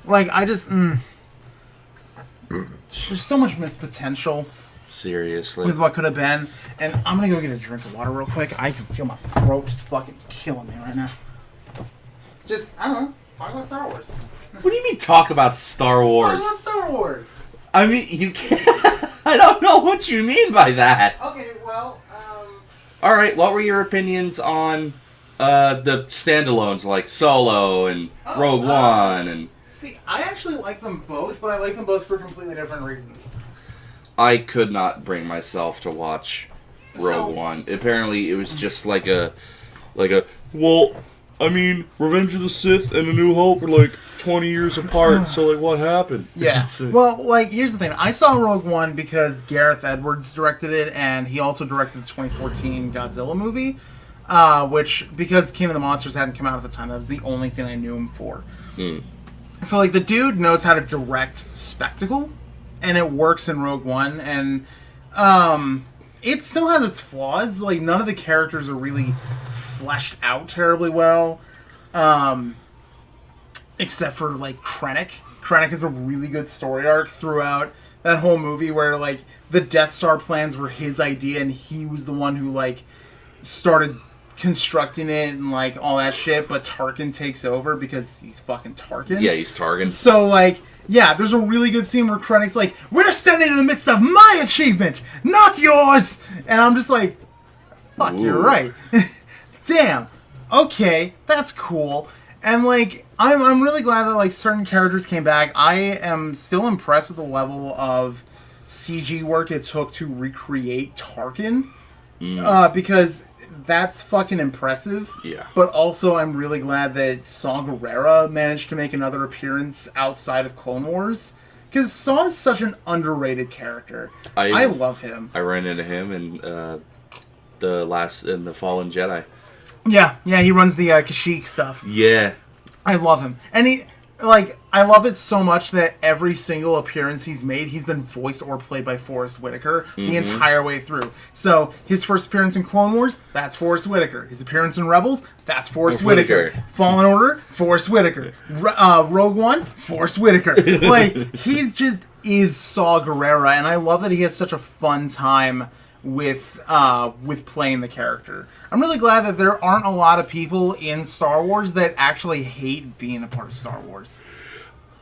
[SPEAKER 1] Like, I just... There's so much missed potential
[SPEAKER 2] Seriously.
[SPEAKER 1] with what could have been. And I'm gonna go get a drink of water real quick. I can feel my throat just fucking killing me right now. Just, I don't know. Talk about Star Wars.
[SPEAKER 2] What do you mean talk about Star Wars?
[SPEAKER 1] Talk about Star Wars.
[SPEAKER 2] I mean, you can't... I don't know what you mean by that.
[SPEAKER 1] Okay, well,
[SPEAKER 2] Alright, what were your opinions on the standalones like Solo and Rogue One and...
[SPEAKER 1] See, I actually like them both, but I like them both for completely different reasons.
[SPEAKER 2] I could not bring myself to watch Rogue One. Apparently, it was just like a... Well, I mean, Revenge of the Sith and A New Hope are like 20 years apart, so like, what happened?
[SPEAKER 1] Yeah. Well, like, here's the thing. I saw Rogue One because Gareth Edwards directed it, and he also directed the 2014 Godzilla movie, which, because King of the Monsters hadn't come out at the time, that was the only thing I knew him for. So, like, the dude knows how to direct spectacle, and it works in Rogue One, and it still has its flaws. Like, none of the characters are really fleshed out terribly well, except for, like, Krennic. Krennic is a really good story arc throughout that whole movie where, like, the Death Star plans were his idea, and he was the one who, like, started constructing it and like all that shit, but Tarkin takes over because he's fucking Tarkin.
[SPEAKER 2] Yeah, he's Tarkin.
[SPEAKER 1] So like, yeah, there's a really good scene where Krennic's like, "We're standing in the midst of my achievement, not yours," and I'm just like, "Fuck, you're right." Damn. Okay, that's cool. And like, I'm really glad that like certain characters came back. I am still impressed with the level of CG work it took to recreate Tarkin, because that's fucking impressive.
[SPEAKER 2] Yeah.
[SPEAKER 1] But also, I'm really glad that Saw Gerrera managed to make another appearance outside of Clone Wars. Because Saw is such an underrated character. I love him.
[SPEAKER 2] I ran into him in the Fallen Jedi.
[SPEAKER 1] Yeah, he runs the Kashyyyk stuff.
[SPEAKER 2] Yeah.
[SPEAKER 1] I love him. And I love it so much that every single appearance he's made, he's been voiced or played by Forrest Whitaker the entire way through. So, his first appearance in Clone Wars, that's Forrest Whitaker. His appearance in Rebels, that's Forrest Whitaker. Fallen Order, Forrest Whitaker. Rogue One, Forrest Whitaker. Like, he's just is Saw Gerrera, and I love that he has such a fun time with playing the character. I'm really glad that there aren't a lot of people in Star Wars that actually hate being a part of Star Wars.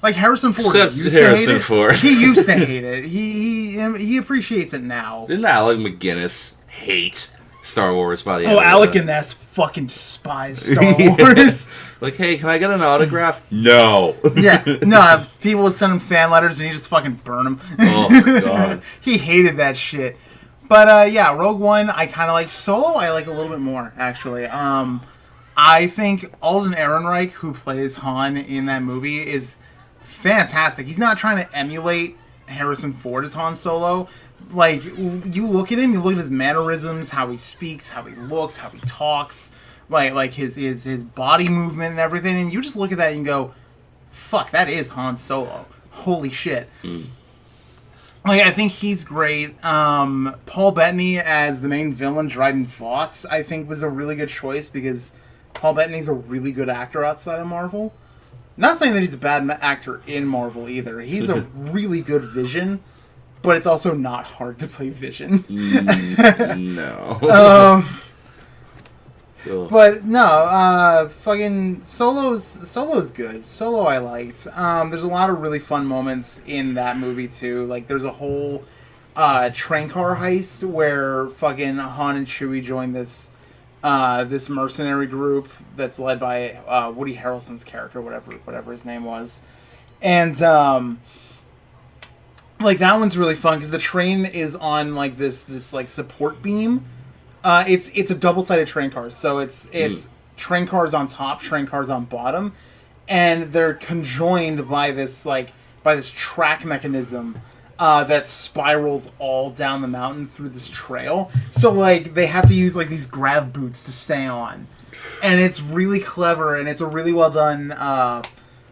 [SPEAKER 1] Like Harrison Ford used to hate it. He used to hate it. He appreciates it now.
[SPEAKER 2] Didn't Alec McGuinness hate Star Wars by the end.
[SPEAKER 1] Oh, Alec and Ness fucking despise Star Wars.
[SPEAKER 2] Like, hey, can I get an autograph? No.
[SPEAKER 1] Yeah, no, people would send him fan letters and he just fucking burn them.
[SPEAKER 2] Oh, my God.
[SPEAKER 1] He hated that shit. But, yeah, Rogue One, I kind of like. Solo, I like a little bit more, actually. I think Alden Ehrenreich, who plays Han in that movie, is fantastic. He's not trying to emulate Harrison Ford as Han Solo. Like, you look at him, you look at his mannerisms, how he speaks, how he looks, how he talks, like his body movement and everything, and you just look at that and go, fuck, that is Han Solo. Holy shit. Like, I think he's great. Paul Bettany as the main villain, Dryden Voss, I think was a really good choice because Paul Bettany's a really good actor outside of Marvel. Not saying that he's a bad actor in Marvel either. He's a really good Vision, but it's also not hard to play Vision.
[SPEAKER 2] No.
[SPEAKER 1] But no, fucking Solo's good. Solo I liked. There's a lot of really fun moments in that movie too. Like there's a whole train car heist where fucking Han and Chewie join this mercenary group that's led by Woody Harrelson's character, whatever his name was, and like that one's really fun because the train is on like this like support beam. It's a double-sided train car, so it's train cars on top, train cars on bottom, and they're conjoined by this track mechanism that spirals all down the mountain through this trail. So like they have to use like these grav boots to stay on, and it's really clever and it's a really well done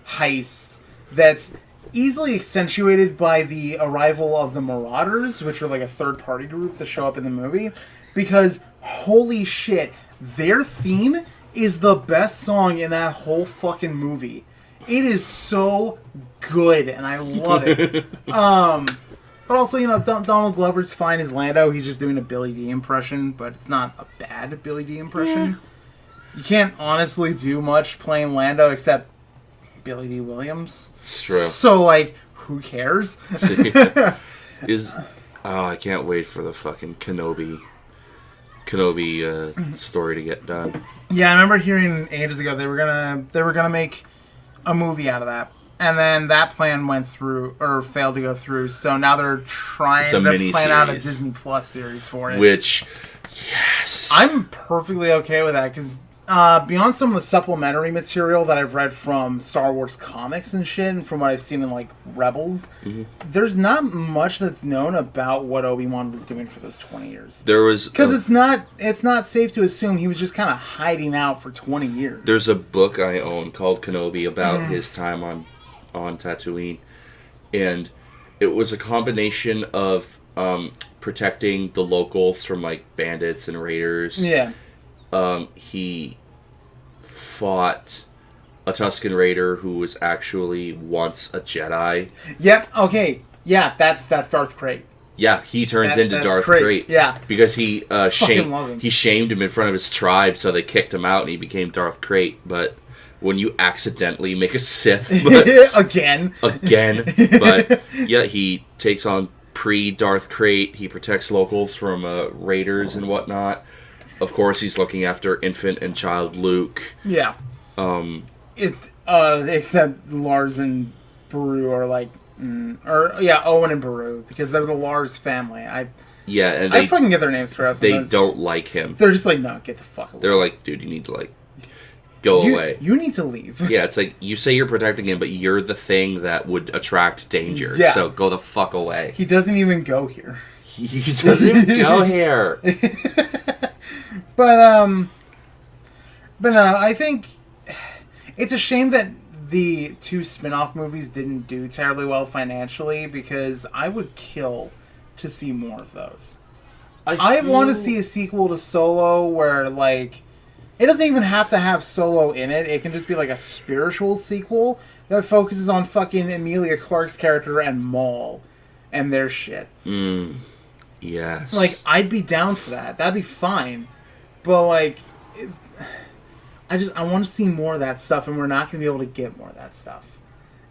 [SPEAKER 1] heist that's easily accentuated by the arrival of the Marauders, which are like a third-party group that show up in the movie. Because, holy shit, their theme is the best song in that whole fucking movie. It is so good, and I love it. But also, you know, Donald Glover's fine as Lando. He's just doing a Billy D impression, but it's not a bad Billy D impression. Yeah. You can't honestly do much playing Lando except Billy D. Williams.
[SPEAKER 2] It's true.
[SPEAKER 1] So, like, who cares?
[SPEAKER 2] I can't wait for the fucking Kenobi story to get done.
[SPEAKER 1] Yeah, I remember hearing ages ago they were gonna make a movie out of that, and then that plan went through or failed to go through. So now they're trying to plan out a Disney Plus series for it.
[SPEAKER 2] Which, yes,
[SPEAKER 1] I'm perfectly okay with that because beyond some of the supplementary material that I've read from Star Wars comics and shit, and from what I've seen in like Rebels, there's not much that's known about what Obi-Wan was doing for those 20 years.
[SPEAKER 2] There was
[SPEAKER 1] because it's not safe to assume he was just kind of hiding out for 20 years.
[SPEAKER 2] There's a book I own called Kenobi about his time on Tatooine, and it was a combination of protecting the locals from like bandits and raiders.
[SPEAKER 1] Yeah.
[SPEAKER 2] He fought a Tusken Raider who was actually once a Jedi.
[SPEAKER 1] Yep. Okay. Yeah, that's Darth Krayt.
[SPEAKER 2] Yeah, he turns into Darth Krayt.
[SPEAKER 1] Yeah.
[SPEAKER 2] Because he shamed him in front of his tribe, so they kicked him out and he became Darth Krayt. But when you accidentally make a Sith,
[SPEAKER 1] again,
[SPEAKER 2] but yeah, he takes on pre-Darth Krayt. He protects locals from raiders and whatnot. Of course, he's looking after infant and child Luke.
[SPEAKER 1] Yeah. Except Lars and Beru are like, Owen and Beru, because they're the Lars family. I fucking get their names correct.
[SPEAKER 2] They don't like him.
[SPEAKER 1] They're just like, no, get the fuck away.
[SPEAKER 2] They're like, dude, you need to like go away.
[SPEAKER 1] You need to leave.
[SPEAKER 2] Yeah, it's like you say you're protecting him, but you're the thing that would attract danger.
[SPEAKER 1] Yeah.
[SPEAKER 2] So go the fuck away.
[SPEAKER 1] He doesn't even go here.
[SPEAKER 2] He doesn't even go here.
[SPEAKER 1] But no, I think it's a shame that the two spin-off movies didn't do terribly well financially, because I would kill to see more of those. I want to see a sequel to Solo where, like, it doesn't even have to have Solo in it. It can just be, like, a spiritual sequel that focuses on fucking Emilia Clarke's character and Maul and their shit.
[SPEAKER 2] Yes.
[SPEAKER 1] Like, I'd be down for that. That'd be fine. But, like, I want to see more of that stuff, and we're not going to be able to get more of that stuff.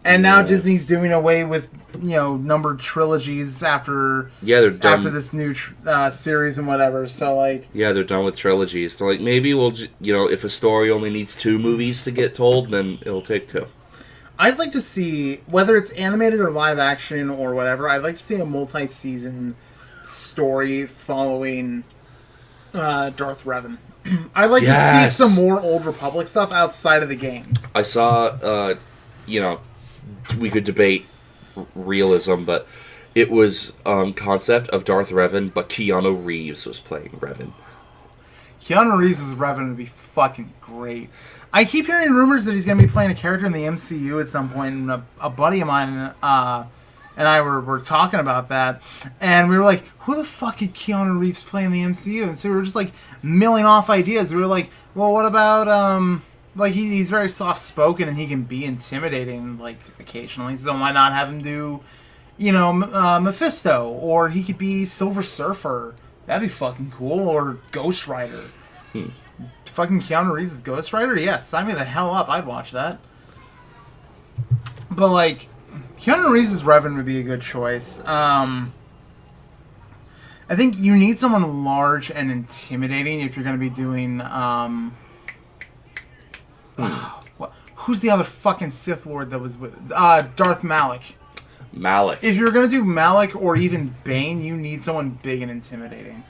[SPEAKER 1] And now Disney's doing away with, numbered trilogies after
[SPEAKER 2] they're done.
[SPEAKER 1] After this new series and whatever. So, like...
[SPEAKER 2] Yeah, they're done with trilogies. They're like, maybe we'll, if a story only needs 2 movies to get told, then it'll take 2.
[SPEAKER 1] I'd like to see, whether it's animated or live action or whatever, I'd like to see a multi-season story following Darth Revan. I'd like to see some more Old Republic stuff outside of the games.
[SPEAKER 2] I saw, we could debate realism, but it was concept of Darth Revan, but Keanu Reeves was playing Revan.
[SPEAKER 1] Keanu Reeves' Revan would be fucking great. I keep hearing rumors that he's going to be playing a character in the MCU at some point, and a buddy of mine and I were talking about that, and we were like, who the fuck did Keanu Reeves play in the MCU? And so we were just, like, milling off ideas. We were like, well, what about, he's very soft-spoken, and he can be intimidating, like, occasionally, so why not have him do, Mephisto, or he could be Silver Surfer. That'd be fucking cool, or Ghost Rider. Fucking Keanu Reeves is Ghost Rider? Yes, sign me the hell up, I'd watch that. But, like... Keanu Reeves' Revan would be a good choice. I think you need someone large and intimidating if you're going to be doing... who's the other fucking Sith Lord that was with... Darth Malak.
[SPEAKER 2] Malak.
[SPEAKER 1] If you're going to do Malak or even Bane, you need someone big and intimidating.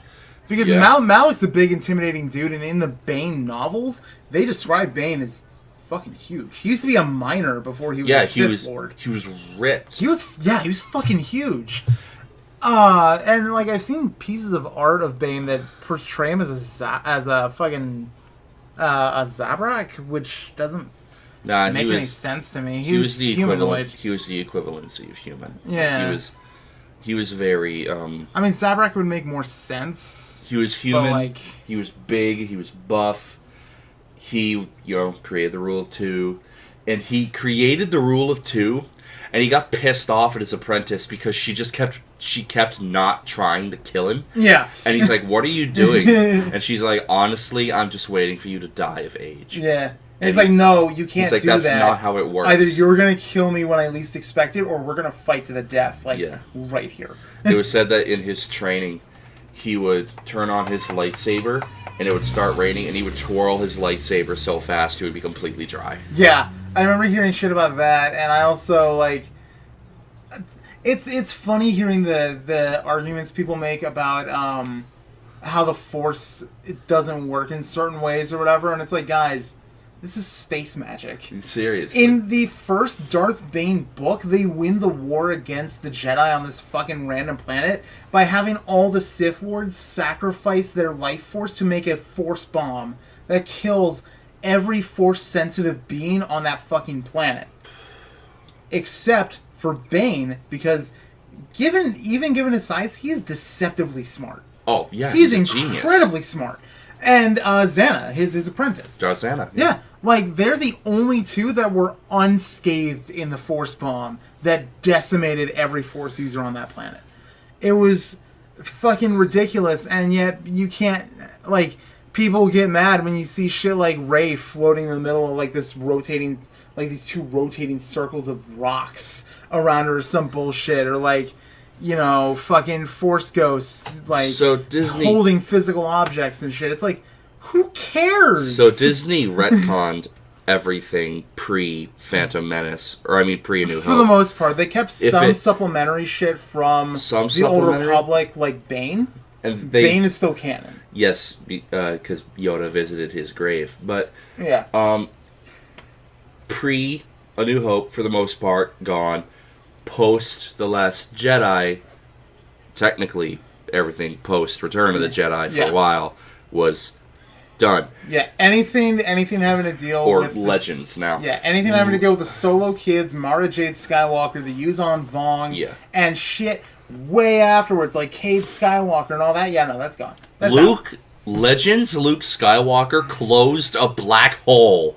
[SPEAKER 1] Because Malak's a big, intimidating dude, and in the Bane novels, they describe Bane as... fucking huge. He used to be a miner before he was a Sith Lord.
[SPEAKER 2] He was ripped.
[SPEAKER 1] He was fucking huge. And like I've seen pieces of art of Bane that portray him as a fucking a Zabrak, which doesn't make any sense to me. He was
[SPEAKER 2] the
[SPEAKER 1] humanoid.
[SPEAKER 2] equivalent. He was the equivalency of human.
[SPEAKER 1] Yeah.
[SPEAKER 2] He was very.
[SPEAKER 1] I mean, Zabrak would make more sense.
[SPEAKER 2] He was human.
[SPEAKER 1] But,
[SPEAKER 2] he was big. He was buff. He, created the rule of 2, and he created the rule of 2, and he got pissed off at his apprentice because she kept not trying to kill him.
[SPEAKER 1] Yeah.
[SPEAKER 2] And he's like, "What are you doing?" And she's like, "Honestly, I'm just waiting for you to die of age."
[SPEAKER 1] Yeah. And he's like, "No, you can't do that.
[SPEAKER 2] He's like, "That's not how it works.
[SPEAKER 1] Either you're going to kill me when I least expect it, or we're going to fight to the death, right here."
[SPEAKER 2] It was said that in his training, he would turn on his lightsaber, and it would start raining, and he would twirl his lightsaber so fast he would be completely dry.
[SPEAKER 1] Yeah, I remember hearing shit about that, and I also, like... It's funny hearing the arguments people make about how the Force doesn't work in certain ways or whatever, and it's like, guys... This is space magic.
[SPEAKER 2] Seriously.
[SPEAKER 1] In the first Darth Bane book, they win the war against the Jedi on this fucking random planet by having all the Sith Lords sacrifice their life force to make a Force bomb that kills every Force-sensitive being on that fucking planet. Except for Bane, because given his size, he is deceptively smart.
[SPEAKER 2] Oh, yeah,
[SPEAKER 1] he's incredibly smart. And Xana, his apprentice.
[SPEAKER 2] Darth Xana.
[SPEAKER 1] Yeah. Like, they're the only two that were unscathed in the Force bomb that decimated every Force user on that planet. It was fucking ridiculous, and yet you can't... Like, people get mad when you see shit like Rey floating in the middle of, like, this rotating... Like, these 2 rotating circles of rocks around her or some bullshit, or, like... fucking Force ghosts, like,
[SPEAKER 2] so Disney,
[SPEAKER 1] holding physical objects and shit. It's like, who cares?
[SPEAKER 2] So Disney retconned everything pre-Phantom Menace, or pre-A New Hope.
[SPEAKER 1] For the most part. They kept some supplementary shit from the Old Republic, like Bane.
[SPEAKER 2] And
[SPEAKER 1] Bane is still canon.
[SPEAKER 2] Yes, because Yoda visited his grave. But,
[SPEAKER 1] yeah.
[SPEAKER 2] Pre-A New Hope, for the most part, gone. Post The Last Jedi, technically everything post Return of the Jedi for a while was done.
[SPEAKER 1] Yeah, anything having to deal with
[SPEAKER 2] Legends now.
[SPEAKER 1] Yeah, anything having to deal with the Solo kids, Mara Jade Skywalker, the Yuzon Vong, and shit way afterwards, like Cade Skywalker and all that. Yeah, no, that's gone. That's
[SPEAKER 2] Luke Skywalker closed a black hole.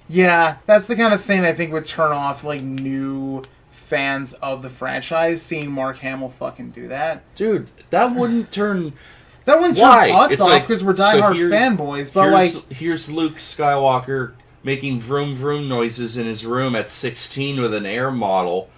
[SPEAKER 1] Yeah, that's the kind of thing I think would turn off, like, new fans of the franchise, seeing Mark Hamill fucking do that.
[SPEAKER 2] Dude, that wouldn't turn...
[SPEAKER 1] That wouldn't turn us off, because we're diehard fanboys, but,
[SPEAKER 2] here's Luke Skywalker making vroom vroom noises in his room at 16 with an air model.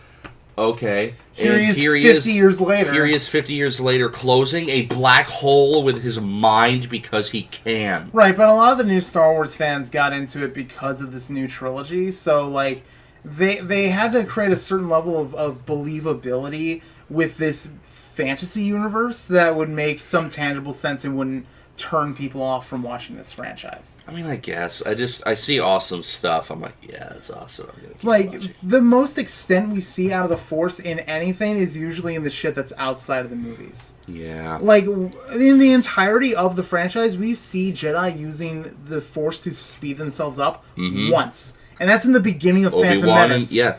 [SPEAKER 2] Okay.
[SPEAKER 1] Here he is 50 years later.
[SPEAKER 2] Here he is 50 years later closing a black hole with his mind because he can.
[SPEAKER 1] Right, but a lot of the new Star Wars fans got into it because of this new trilogy. So, like, they had to create a certain level of believability with this fantasy universe that would make some tangible sense and wouldn't turn people off from watching this franchise.
[SPEAKER 2] I mean, I guess. I see awesome stuff. I'm like, yeah, that's awesome. I'm gonna keep watching.
[SPEAKER 1] The most extent we see out of the Force in anything is usually in the shit that's outside of the movies.
[SPEAKER 2] Yeah.
[SPEAKER 1] Like, in the entirety of the franchise, we see Jedi using the Force to speed themselves up once. And that's in the beginning of Phantom Menace.
[SPEAKER 2] Yeah.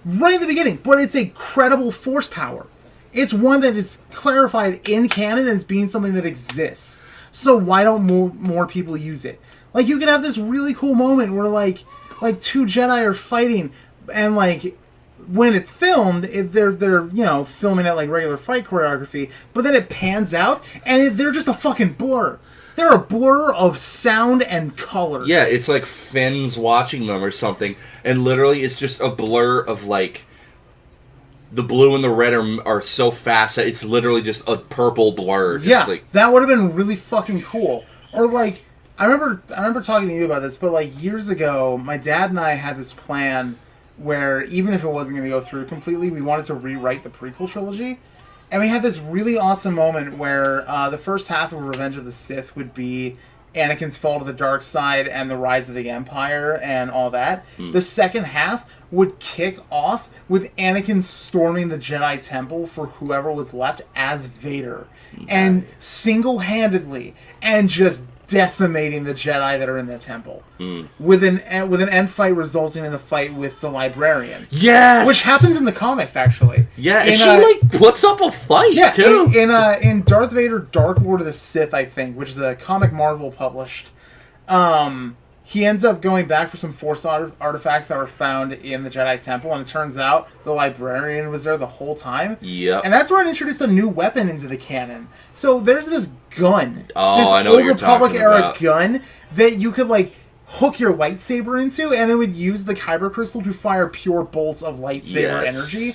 [SPEAKER 1] Right in the beginning. But it's a credible Force power. It's one that is clarified in canon as being something that exists. So why don't more people use it? Like, you can have this really cool moment where, like two Jedi are fighting, and, like, when it's filmed, they're filming at, like, regular fight choreography, but then it pans out, and they're just a fucking blur. They're a blur of sound and color.
[SPEAKER 2] Yeah, it's like Finn's watching them or something, and literally it's just a blur of, like, the blue and the red are so fast that it's literally just a purple blur. Just
[SPEAKER 1] that would have been really fucking cool. Or, like, I remember talking to you about this, but, like, years ago, my dad and I had this plan where, even if it wasn't going to go through completely, we wanted to rewrite the prequel trilogy. And we had this really awesome moment where the first half of Revenge of the Sith would be Anakin's fall to the dark side and the rise of the Empire and all that. The second half would kick off with Anakin storming the Jedi Temple for whoever was left as Vader. And single-handedly and just decimating the Jedi that are in the temple. With an end fight resulting in the fight with the librarian.
[SPEAKER 2] Yes!
[SPEAKER 1] Which happens in the comics, actually.
[SPEAKER 2] Yeah, and she puts up a fight, too.
[SPEAKER 1] In Darth Vader Dark Lord of the Sith, I think, which is a comic Marvel published, he ends up going back for some Force artifacts that were found in the Jedi Temple, and it turns out the librarian was there the whole time.
[SPEAKER 2] Yep.
[SPEAKER 1] And that's where it introduced a new weapon into the canon. So there's this gun.
[SPEAKER 2] Oh, I know what you're talking
[SPEAKER 1] Old Republic era
[SPEAKER 2] about.
[SPEAKER 1] gun that you could, like, hook your lightsaber into, and it would use the kyber crystal to fire pure bolts of lightsaber energy.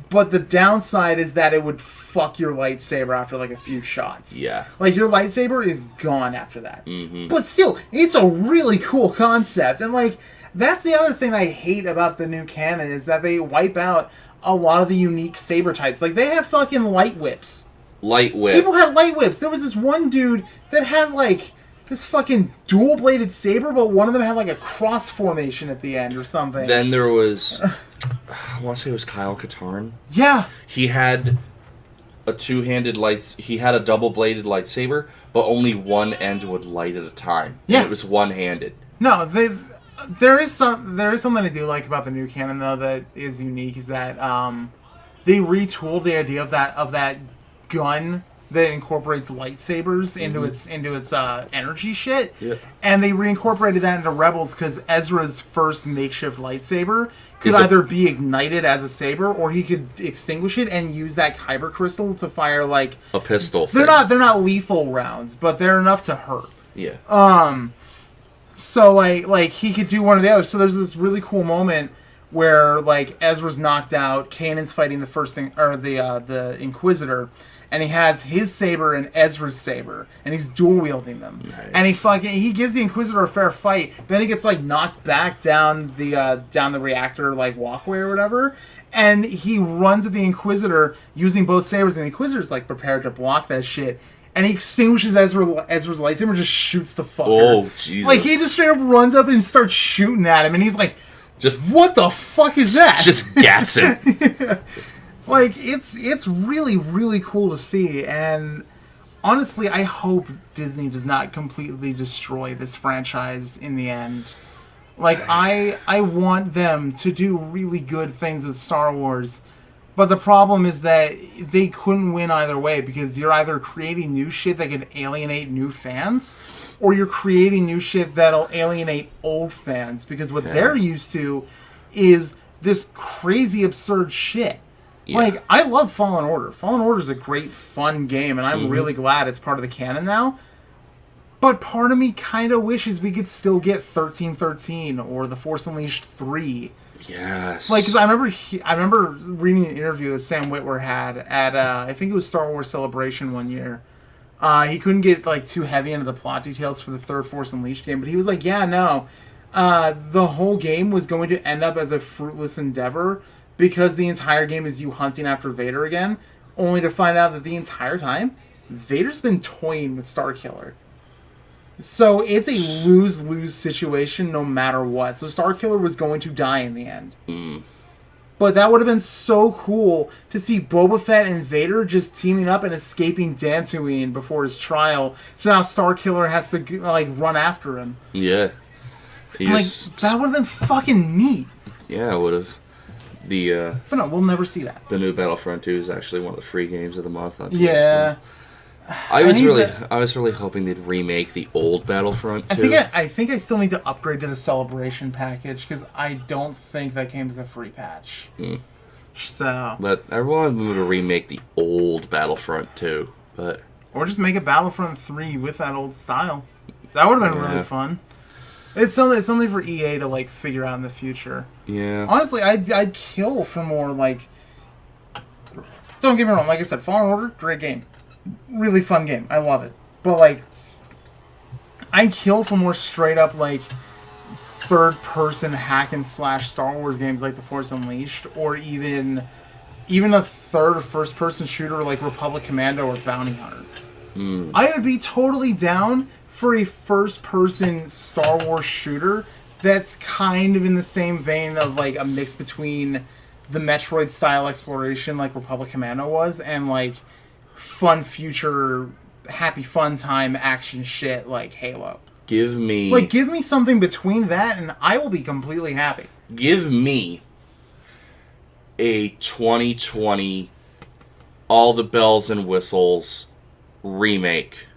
[SPEAKER 1] But the downside is that it would fuck your lightsaber after, like, a few shots.
[SPEAKER 2] Yeah.
[SPEAKER 1] Like, your lightsaber is gone after that. But still, it's a really cool concept. And, like, that's the other thing I hate about the new canon is that they wipe out a lot of the unique saber types. Like, they had fucking light whips.
[SPEAKER 2] Light whip.
[SPEAKER 1] People had light whips. There was this one dude that had, like, this fucking dual-bladed saber, but one of them had, like, a cross formation at the end or something.
[SPEAKER 2] Then there was... I want to say it was Kyle Katarn.
[SPEAKER 1] Yeah.
[SPEAKER 2] He had a two-handed he had a double-bladed lightsaber, but only one end would light at a time.
[SPEAKER 1] Yeah.
[SPEAKER 2] And it was one-handed.
[SPEAKER 1] No, there is something I do like about the new canon, though, that is unique, is that they retooled the idea of that gun that incorporates lightsabers into its energy shit, and they reincorporated that into Rebels because Ezra's first makeshift lightsaber could either be ignited as a saber or he could extinguish it and use that kyber crystal to fire, like,
[SPEAKER 2] a pistol.
[SPEAKER 1] They're not lethal rounds, but they're enough to hurt.
[SPEAKER 2] Yeah.
[SPEAKER 1] So like he could do one or the other. So there's this really cool moment where, like, Ezra's knocked out, Kanan's fighting the Inquisitor. And he has his saber and Ezra's saber, and he's dual wielding them. Nice. And he gives the Inquisitor a fair fight. Then he gets, like, knocked back down the reactor, like, walkway or whatever, and he runs at the Inquisitor using both sabers, and the Inquisitor's, like, prepared to block that shit. And he extinguishes Ezra's lightsaber and just shoots the fucker.
[SPEAKER 2] Oh, Jesus.
[SPEAKER 1] Like, he just straight up runs up and starts shooting at him, and he's like, what the fuck is that?
[SPEAKER 2] Just gats him.
[SPEAKER 1] Like, it's really, really cool to see, and honestly, I hope Disney does not completely destroy this franchise in the end. Like, I want them to do really good things with Star Wars, but the problem is that they couldn't win either way, because you're either creating new shit that can alienate new fans, or you're creating new shit that'll alienate old fans, because what they're used to is this crazy, absurd shit. Yeah. Like, I love Fallen Order. Fallen Order is a great, fun game, and I'm really glad it's part of the canon now. But part of me kind of wishes we could still get 1313 or The Force Unleashed 3.
[SPEAKER 2] Yes.
[SPEAKER 1] Like, because I remember reading an interview that Sam Witwer had at, I think it was Star Wars Celebration one year. He couldn't get, like, too heavy into the plot details for the third Force Unleashed game, but he was like, yeah, no. The whole game was going to end up as a fruitless endeavor because the entire game is you hunting after Vader again, only to find out that the entire time, Vader's been toying with Starkiller. So it's a lose-lose situation no matter what. So Starkiller was going to die in the end. But that would have been so cool to see Boba Fett and Vader just teaming up and escaping Dantooine before his trial. So now Starkiller has to like run after him.
[SPEAKER 2] Yeah.
[SPEAKER 1] That would have been fucking neat.
[SPEAKER 2] Yeah, it would have.
[SPEAKER 1] But no, we'll never see that.
[SPEAKER 2] The new Battlefront 2 is actually one of the free games of the month.
[SPEAKER 1] Yeah.
[SPEAKER 2] I was really hoping they'd remake the old Battlefront 2.
[SPEAKER 1] I think I still need to upgrade to the Celebration package because I don't think that came as a free patch. So,
[SPEAKER 2] but I wanted them to remake the old Battlefront 2,
[SPEAKER 1] or just make a Battlefront 3 with that old style. That would have been really fun. It's something for EA to like figure out in the future.
[SPEAKER 2] Yeah.
[SPEAKER 1] Honestly, I'd kill for more like. Don't get me wrong. Like I said, Fallen Order, great game. Really fun game. I love it. But, like, I'd kill for more straight up, like, third-person hack-and-slash Star Wars games like The Force Unleashed, or even a third or first-person shooter like Republic Commando or Bounty Hunter. I would be totally down for a first-person Star Wars shooter that's kind of in the same vein of, like, a mix between the Metroid-style exploration like Republic Commando was and, like, fun future, happy fun time action shit like Halo.
[SPEAKER 2] Give me
[SPEAKER 1] something between that and I will be completely happy.
[SPEAKER 2] Give me a 2020 all the bells and whistles remake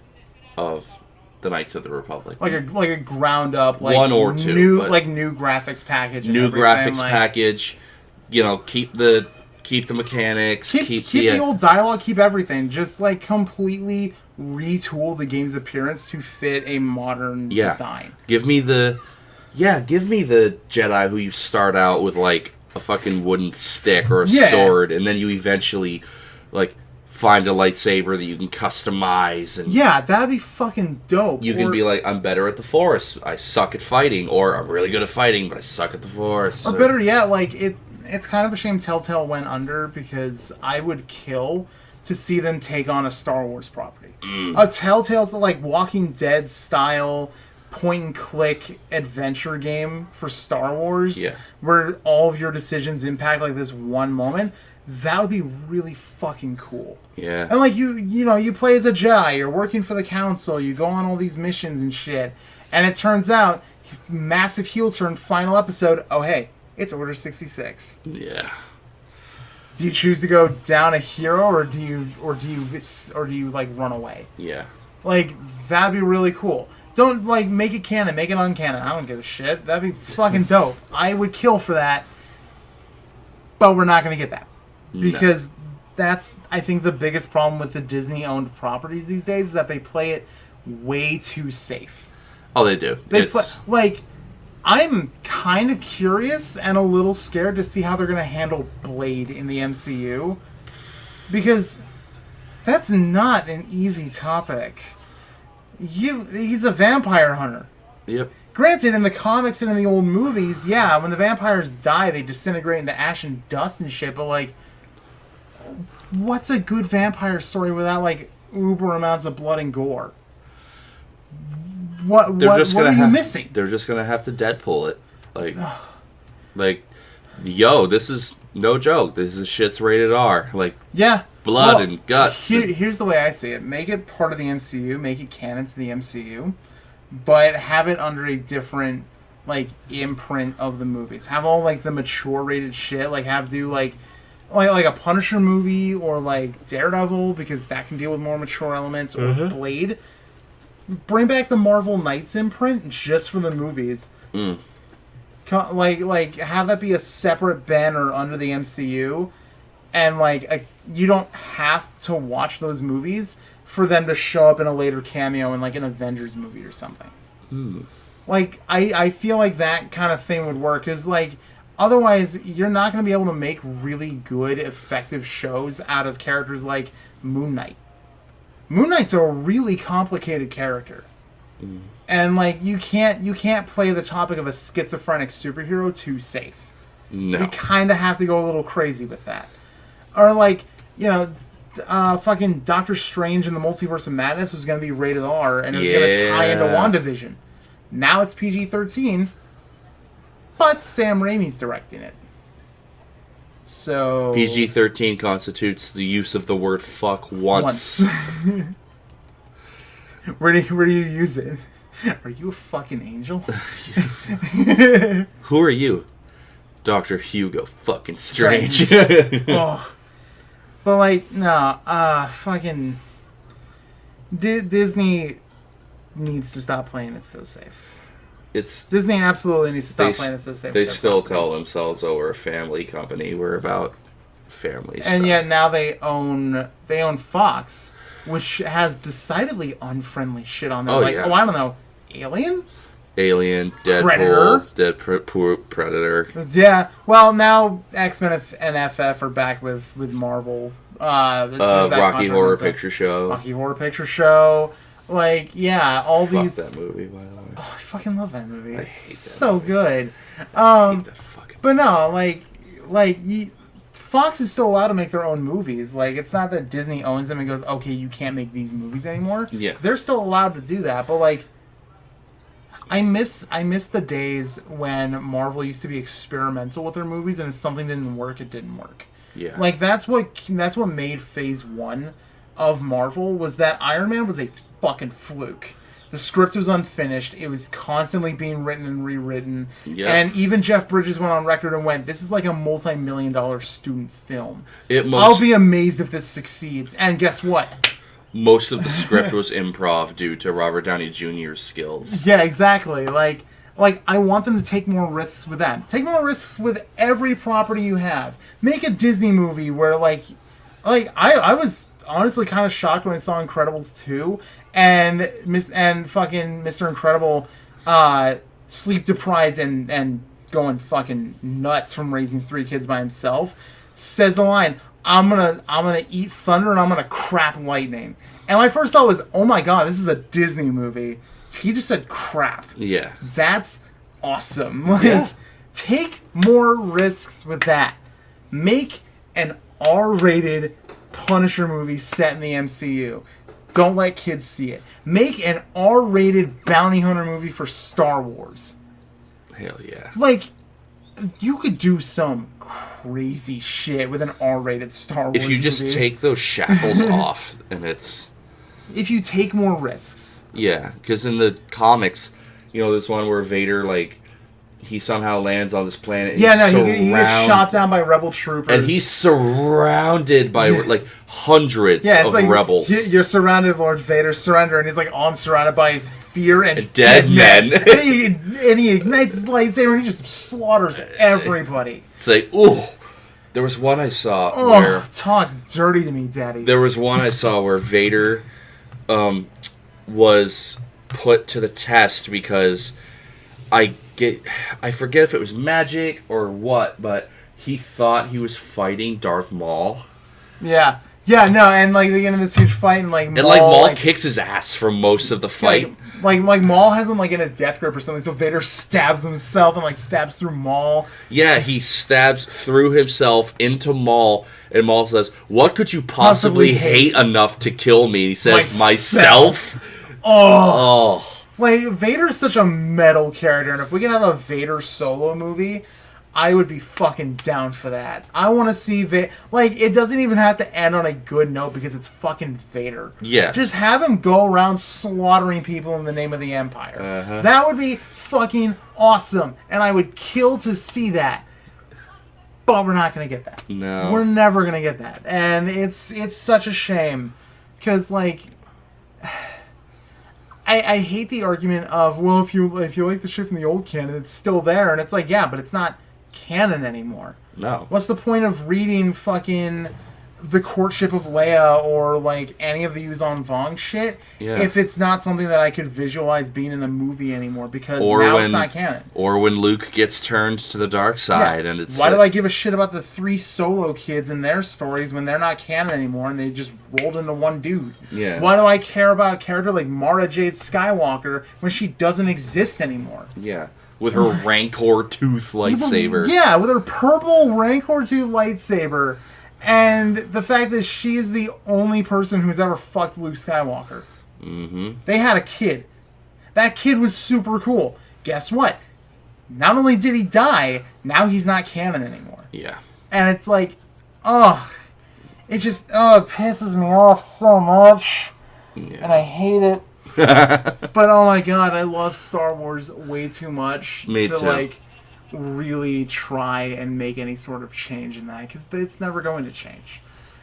[SPEAKER 2] of the Knights of the Republic.
[SPEAKER 1] Like a ground up, like
[SPEAKER 2] one or two,
[SPEAKER 1] new graphics package.
[SPEAKER 2] New graphics package. You know, keep the mechanics, keep
[SPEAKER 1] the old dialogue, keep everything. Just like completely retool the game's appearance to fit a modern design.
[SPEAKER 2] Give me the Jedi who you start out with like a fucking wooden stick or a sword, and then you eventually like find a lightsaber that you can customize. And
[SPEAKER 1] that'd be fucking dope.
[SPEAKER 2] You can be like, I'm better at the Force. I suck at fighting, or I'm really good at fighting, but I suck at the Force.
[SPEAKER 1] Or better yet, like It's kind of a shame Telltale went under because I would kill to see them take on a Star Wars property. A Telltale's like Walking Dead style point and click adventure game for Star Wars where all of your decisions impact like this one moment. That would be really fucking cool.
[SPEAKER 2] Yeah.
[SPEAKER 1] And like you play as a Jedi, you're working for the Council, you go on all these missions and shit, and it turns out massive heel turn final episode, oh hey, it's Order 66.
[SPEAKER 2] Yeah.
[SPEAKER 1] Do you choose to go down a hero, or do you like run away?
[SPEAKER 2] Yeah.
[SPEAKER 1] Like that'd be really cool. Don't like make it canon, make it uncanon. I don't give a shit. That'd be fucking dope. I would kill for that. But we're not gonna get that because that's I think the biggest problem with the Disney-owned properties these days is that they play it way too safe.
[SPEAKER 2] Oh, they do.
[SPEAKER 1] I'm kind of curious and a little scared to see how they're going to handle Blade in the MCU. Because that's not an easy topic. He's a vampire hunter.
[SPEAKER 2] Yep.
[SPEAKER 1] Granted, in the comics and in the old movies, when the vampires die, they disintegrate into ash and dust and shit, but, like, what's a good vampire story without, like, uber amounts of blood and gore? What are you missing?
[SPEAKER 2] They're just gonna have to Deadpool it, yo, this is no joke. This is shit's rated R. Like, blood and guts.
[SPEAKER 1] Here's the way I see it: make it part of the MCU, make it canon to the MCU, but have it under a different like imprint of the movies. Have all like the mature rated shit. Like like a Punisher movie or like Daredevil because that can deal with more mature elements or Blade. Bring back the Marvel Knights imprint just for the movies. Like have that be a separate banner under the MCU, and you don't have to watch those movies for them to show up in a later cameo in like an Avengers movie or something. Like, I feel like that kind of thing would work, because, like, otherwise you're not going to be able to make really good, effective shows out of characters like Moon Knight. Moon Knight's a really complicated character. And, like, you can't play the topic of a schizophrenic superhero too safe.
[SPEAKER 2] No.
[SPEAKER 1] You kind of have to go a little crazy with that. Or, like, you know, fucking Doctor Strange in the Multiverse of Madness was going to be rated R, and it was going to tie into WandaVision. Now it's PG-13, but Sam Raimi's directing it. So...
[SPEAKER 2] PG-13 constitutes the use of the word fuck once.
[SPEAKER 1] Where do you use it? Are you a fucking angel?
[SPEAKER 2] Who are you? Dr. Hugo fucking Strange.
[SPEAKER 1] Oh. But, like, no, fucking... Disney needs to stop playing it so safe. Disney absolutely needs to stop playing it so safe.
[SPEAKER 2] They still tell themselves, "Oh, we're a family company. We're about family stuff."
[SPEAKER 1] And yet now they own Fox, which has decidedly unfriendly shit on there. I don't know, Alien,
[SPEAKER 2] Deadpool, Predator.
[SPEAKER 1] Yeah. Well, now X-Men and FF are back with Marvel.
[SPEAKER 2] Rocky Horror Picture Show.
[SPEAKER 1] Rocky Horror Picture Show. Like, yeah, all these.
[SPEAKER 2] Fuck that movie, by the way.
[SPEAKER 1] Oh, I fucking love that movie.
[SPEAKER 2] I
[SPEAKER 1] It's
[SPEAKER 2] hate that
[SPEAKER 1] so
[SPEAKER 2] movie.
[SPEAKER 1] good.
[SPEAKER 2] I hate that fucking
[SPEAKER 1] But no, Fox is still allowed to make their own movies. Like, it's not that Disney owns them and goes, okay, you can't make these movies anymore.
[SPEAKER 2] Yeah.
[SPEAKER 1] They're still allowed to do that, but, like, I miss the days when Marvel used to be experimental with their movies, and if something didn't work, it didn't work.
[SPEAKER 2] Yeah.
[SPEAKER 1] Like, that's what made Phase 1 of Marvel, was that Iron Man was a fucking fluke. The script was unfinished. It was constantly being written and rewritten.
[SPEAKER 2] Yeah.
[SPEAKER 1] And even Jeff Bridges went on record and went, this is like a multi-million-dollar student film.
[SPEAKER 2] I'll
[SPEAKER 1] be amazed if this succeeds. And guess what?
[SPEAKER 2] Most of the script was improv due to Robert Downey Jr.'s skills.
[SPEAKER 1] Yeah, exactly. Like I want them to take more risks with that. Take more risks with every property you have. Make a Disney movie where, I was honestly kind of shocked when I saw Incredibles 2 and fucking Mr. Incredible sleep deprived and going fucking nuts from raising 3 kids by himself, says the line, I'm gonna eat thunder and I'm gonna crap lightning. And my first thought was, oh my god, this is a Disney movie. He just said crap.
[SPEAKER 2] Yeah.
[SPEAKER 1] That's awesome. Take more risks with that. Make an R-rated Punisher movie set in the MCU. Don't let kids see it. Make an R-rated bounty hunter movie for Star Wars.
[SPEAKER 2] Hell yeah.
[SPEAKER 1] You could do some crazy shit with an R-rated Star Wars
[SPEAKER 2] movie. If you just take those shackles off, and it's...
[SPEAKER 1] If you take more risks.
[SPEAKER 2] Yeah, because in the comics, there's one where Vader, he somehow lands on this planet. And
[SPEAKER 1] he gets shot down by rebel troopers.
[SPEAKER 2] And he's surrounded by, hundreds of rebels.
[SPEAKER 1] You're surrounded, Lord Vader, surrender. And he's like, all I'm surrounded by is fear and
[SPEAKER 2] dead men.
[SPEAKER 1] and he ignites his lightsaber and he just slaughters everybody.
[SPEAKER 2] It's like, ooh. There was one I saw where...
[SPEAKER 1] talk dirty to me, Daddy.
[SPEAKER 2] There was one I saw where Vader was put to the test because I forget if it was magic or what, but he thought he was fighting Darth Maul.
[SPEAKER 1] Yeah. Yeah, no, and they get in this huge fight and
[SPEAKER 2] Maul kicks his ass for most of the fight.
[SPEAKER 1] Maul has him in a death grip or something, so Vader stabs himself and stabs through Maul.
[SPEAKER 2] Yeah, he stabs through himself into Maul, and Maul says, "What could you possibly hate enough to kill me?" He says, "Myself." Oh.
[SPEAKER 1] Vader's such a metal character, and if we can have a Vader solo movie, I would be fucking down for that. I want to see Vader. It doesn't even have to end on a good note because it's fucking Vader.
[SPEAKER 2] Yeah.
[SPEAKER 1] Just have him go around slaughtering people in the name of the Empire.
[SPEAKER 2] Uh-huh.
[SPEAKER 1] That would be fucking awesome, and I would kill to see that. But we're not going to get that.
[SPEAKER 2] No.
[SPEAKER 1] We're never going to get that. And it's such a shame. Because, I hate the argument of, well, if you like the shit from the old canon, it's still there. And it's yeah, but it's not canon anymore.
[SPEAKER 2] No.
[SPEAKER 1] What's the point of reading fucking the courtship of Leia or like any of the Yuzon Vong shit if it's not something that I could visualize being in a movie anymore, because now it's not canon.
[SPEAKER 2] Or when Luke gets turned to the dark side and it's...
[SPEAKER 1] Why do I give a shit about the 3 Solo kids and their stories when they're not canon anymore and they just rolled into one dude?
[SPEAKER 2] Yeah.
[SPEAKER 1] Why do I care about a character like Mara Jade Skywalker when she doesn't exist anymore?
[SPEAKER 2] Yeah. With her Rancor tooth lightsaber.
[SPEAKER 1] With her purple Rancor tooth lightsaber. And the fact that she is the only person who's ever fucked Luke Skywalker.
[SPEAKER 2] Mm-hmm.
[SPEAKER 1] They had a kid. That kid was super cool. Guess what? Not only did he die, now he's not canon anymore.
[SPEAKER 2] Yeah.
[SPEAKER 1] And it's like, it just, it pisses me off so much. Yeah. And I hate it. But oh my god, I love Star Wars way too much to really try and make any sort of change in that, because it's never going to change,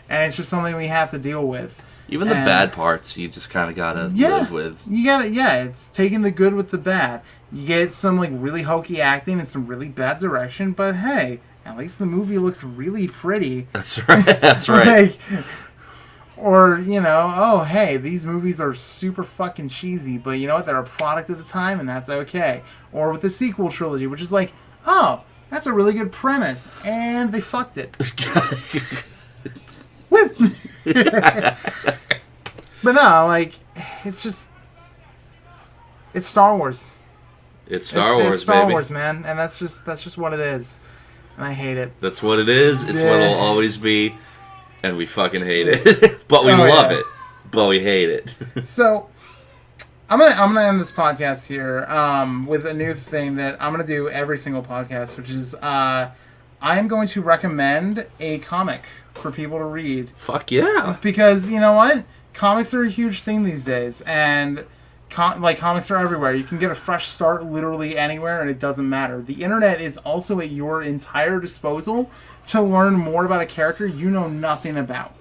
[SPEAKER 1] and it's just something we have to deal with.
[SPEAKER 2] Even the bad parts, you just kind of gotta live with.
[SPEAKER 1] You gotta, it's taking the good with the bad. You get some like really hokey acting and some really bad direction, but hey, at least the movie looks really pretty.
[SPEAKER 2] That's right. That's right.
[SPEAKER 1] Or, oh, hey, these movies are super fucking cheesy, but you know what? They're a product of the time, and that's okay. Or with the sequel trilogy, which is like, oh, that's a really good premise, and they fucked it. But no, like, it's just... It's Star Wars.
[SPEAKER 2] It's Star Wars,
[SPEAKER 1] it's Star
[SPEAKER 2] baby.
[SPEAKER 1] Wars, man, and that's just what it is. And I hate it.
[SPEAKER 2] That's what it is. It's what it'll always be. And we fucking hate it. But we love it. But we hate it.
[SPEAKER 1] So, I'm gonna end this podcast here with a new thing that I'm gonna do every single podcast, which is I am going to recommend a comic for people to read.
[SPEAKER 2] Fuck yeah.
[SPEAKER 1] Because, you know what? Comics are a huge thing these days, and comics are everywhere. You can get a fresh start literally anywhere, and it doesn't matter. The internet is also at your entire disposal to learn more about a character you know nothing about.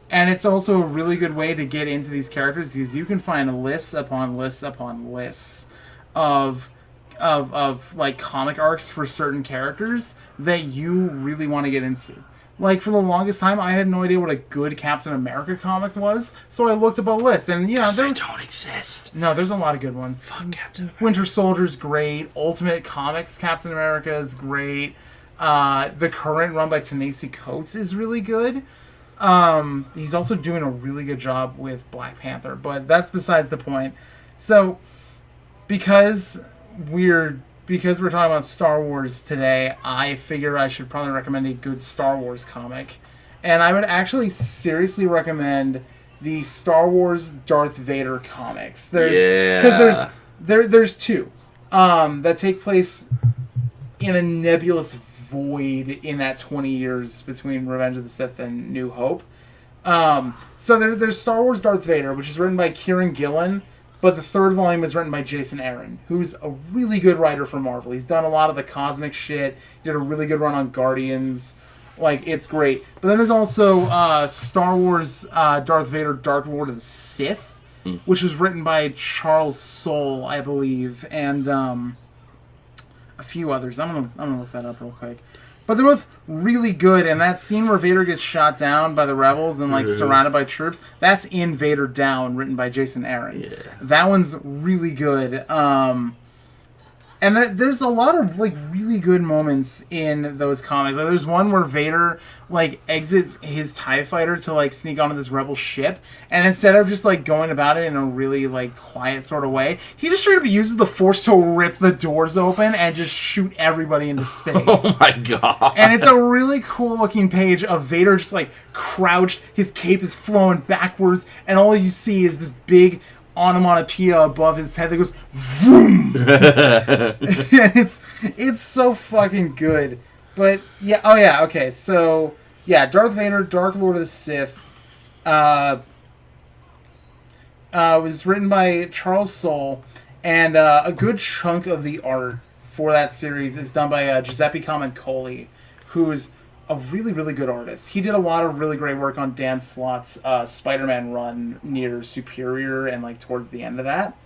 [SPEAKER 1] And it's also a really good way to get into these characters, because you can find lists upon lists upon lists of like comic arcs for certain characters that you really want to get into. Like, for the longest time, I had no idea what a good Captain America comic was, so I looked up a list, and they
[SPEAKER 2] don't exist.
[SPEAKER 1] No, there's a lot of good ones.
[SPEAKER 2] Fuck Captain America.
[SPEAKER 1] Winter Soldier's great. Ultimate Comics Captain America is great. The current run by Ta-Nehisi Coates is really good. He's also doing a really good job with Black Panther, but that's besides the point. So, because we're talking about Star Wars today, I figure I should probably recommend a good Star Wars comic. And I would actually seriously recommend the Star Wars Darth Vader comics. Because there's 2 that take place in a nebulous void in that 20 years between Revenge of the Sith and New Hope. So there's Star Wars Darth Vader, which is written by Kieran Gillen. But the 3rd volume is written by Jason Aaron, who's a really good writer for Marvel. He's done a lot of the cosmic shit. He did a really good run on Guardians. Like, it's great. But then there's also Star Wars Darth Vader, Dark Lord of the Sith, which was written by Charles Soule, I believe, and a few others. I'm gonna look that up real quick. But they're both really good, and that scene where Vader gets shot down by the rebels and surrounded by troops, that's in Vader Down, written by Jason Aaron. Yeah. That one's really good. And there's a lot of really good moments in those comics. Like, there's one where Vader exits his TIE fighter to sneak onto this rebel ship, and instead of just going about it in a really quiet sort of way, he just straight up uses the Force to rip the doors open and just shoot everybody into space.
[SPEAKER 2] Oh my god!
[SPEAKER 1] And it's a really cool looking page of Vader just crouched, his cape is flowing backwards, and all you see is this big onomatopoeia above his head that goes vroom. It's so fucking good. But okay, so Darth Vader, Dark Lord of the Sith was written by Charles Soule, and a good chunk of the art for that series is done by Giuseppe Camuncoli, who's a really, really good artist. He did a lot of really great work on Dan Slott's Spider-Man run near Superior and towards the end of that.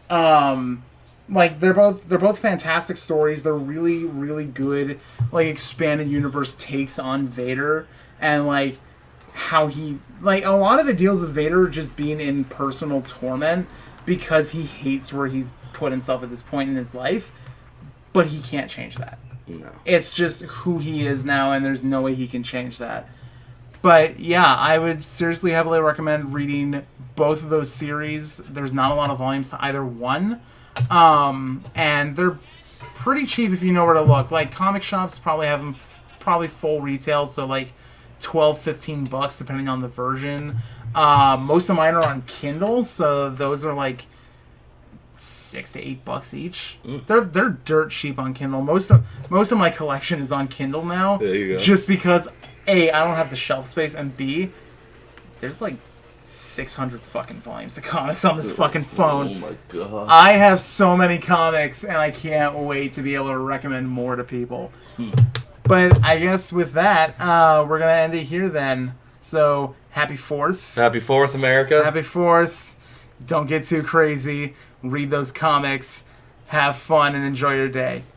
[SPEAKER 1] They're both fantastic stories. They're really, really good expanded universe takes on Vader, and how he, like, a lot of it deals with Vader just being in personal torment because he hates where he's put himself at this point in his life, but he can't change that.
[SPEAKER 2] No.
[SPEAKER 1] It's just who he is now, and there's no way he can change that. But yeah, I would seriously heavily recommend reading both of those series. There's not a lot of volumes to either one. And they're pretty cheap if you know where to look. Like, comic shops probably have them probably full retail, so like $12-15 depending on the version. Most of mine are on Kindle, so those are like $6 to $8 each. They're dirt cheap on Kindle. Most of my collection is on Kindle now.
[SPEAKER 2] There you go.
[SPEAKER 1] Just because A, I don't have the shelf space, and B, there's like 600 fucking volumes of comics on this fucking phone.
[SPEAKER 2] Oh my god.
[SPEAKER 1] I have so many comics, and I can't wait to be able to recommend more to people. But I guess with that, we're going to end it here then. So, happy 4th.
[SPEAKER 2] Happy 4th, America.
[SPEAKER 1] Happy 4th. Don't get too crazy. Read those comics. Have fun and enjoy your day.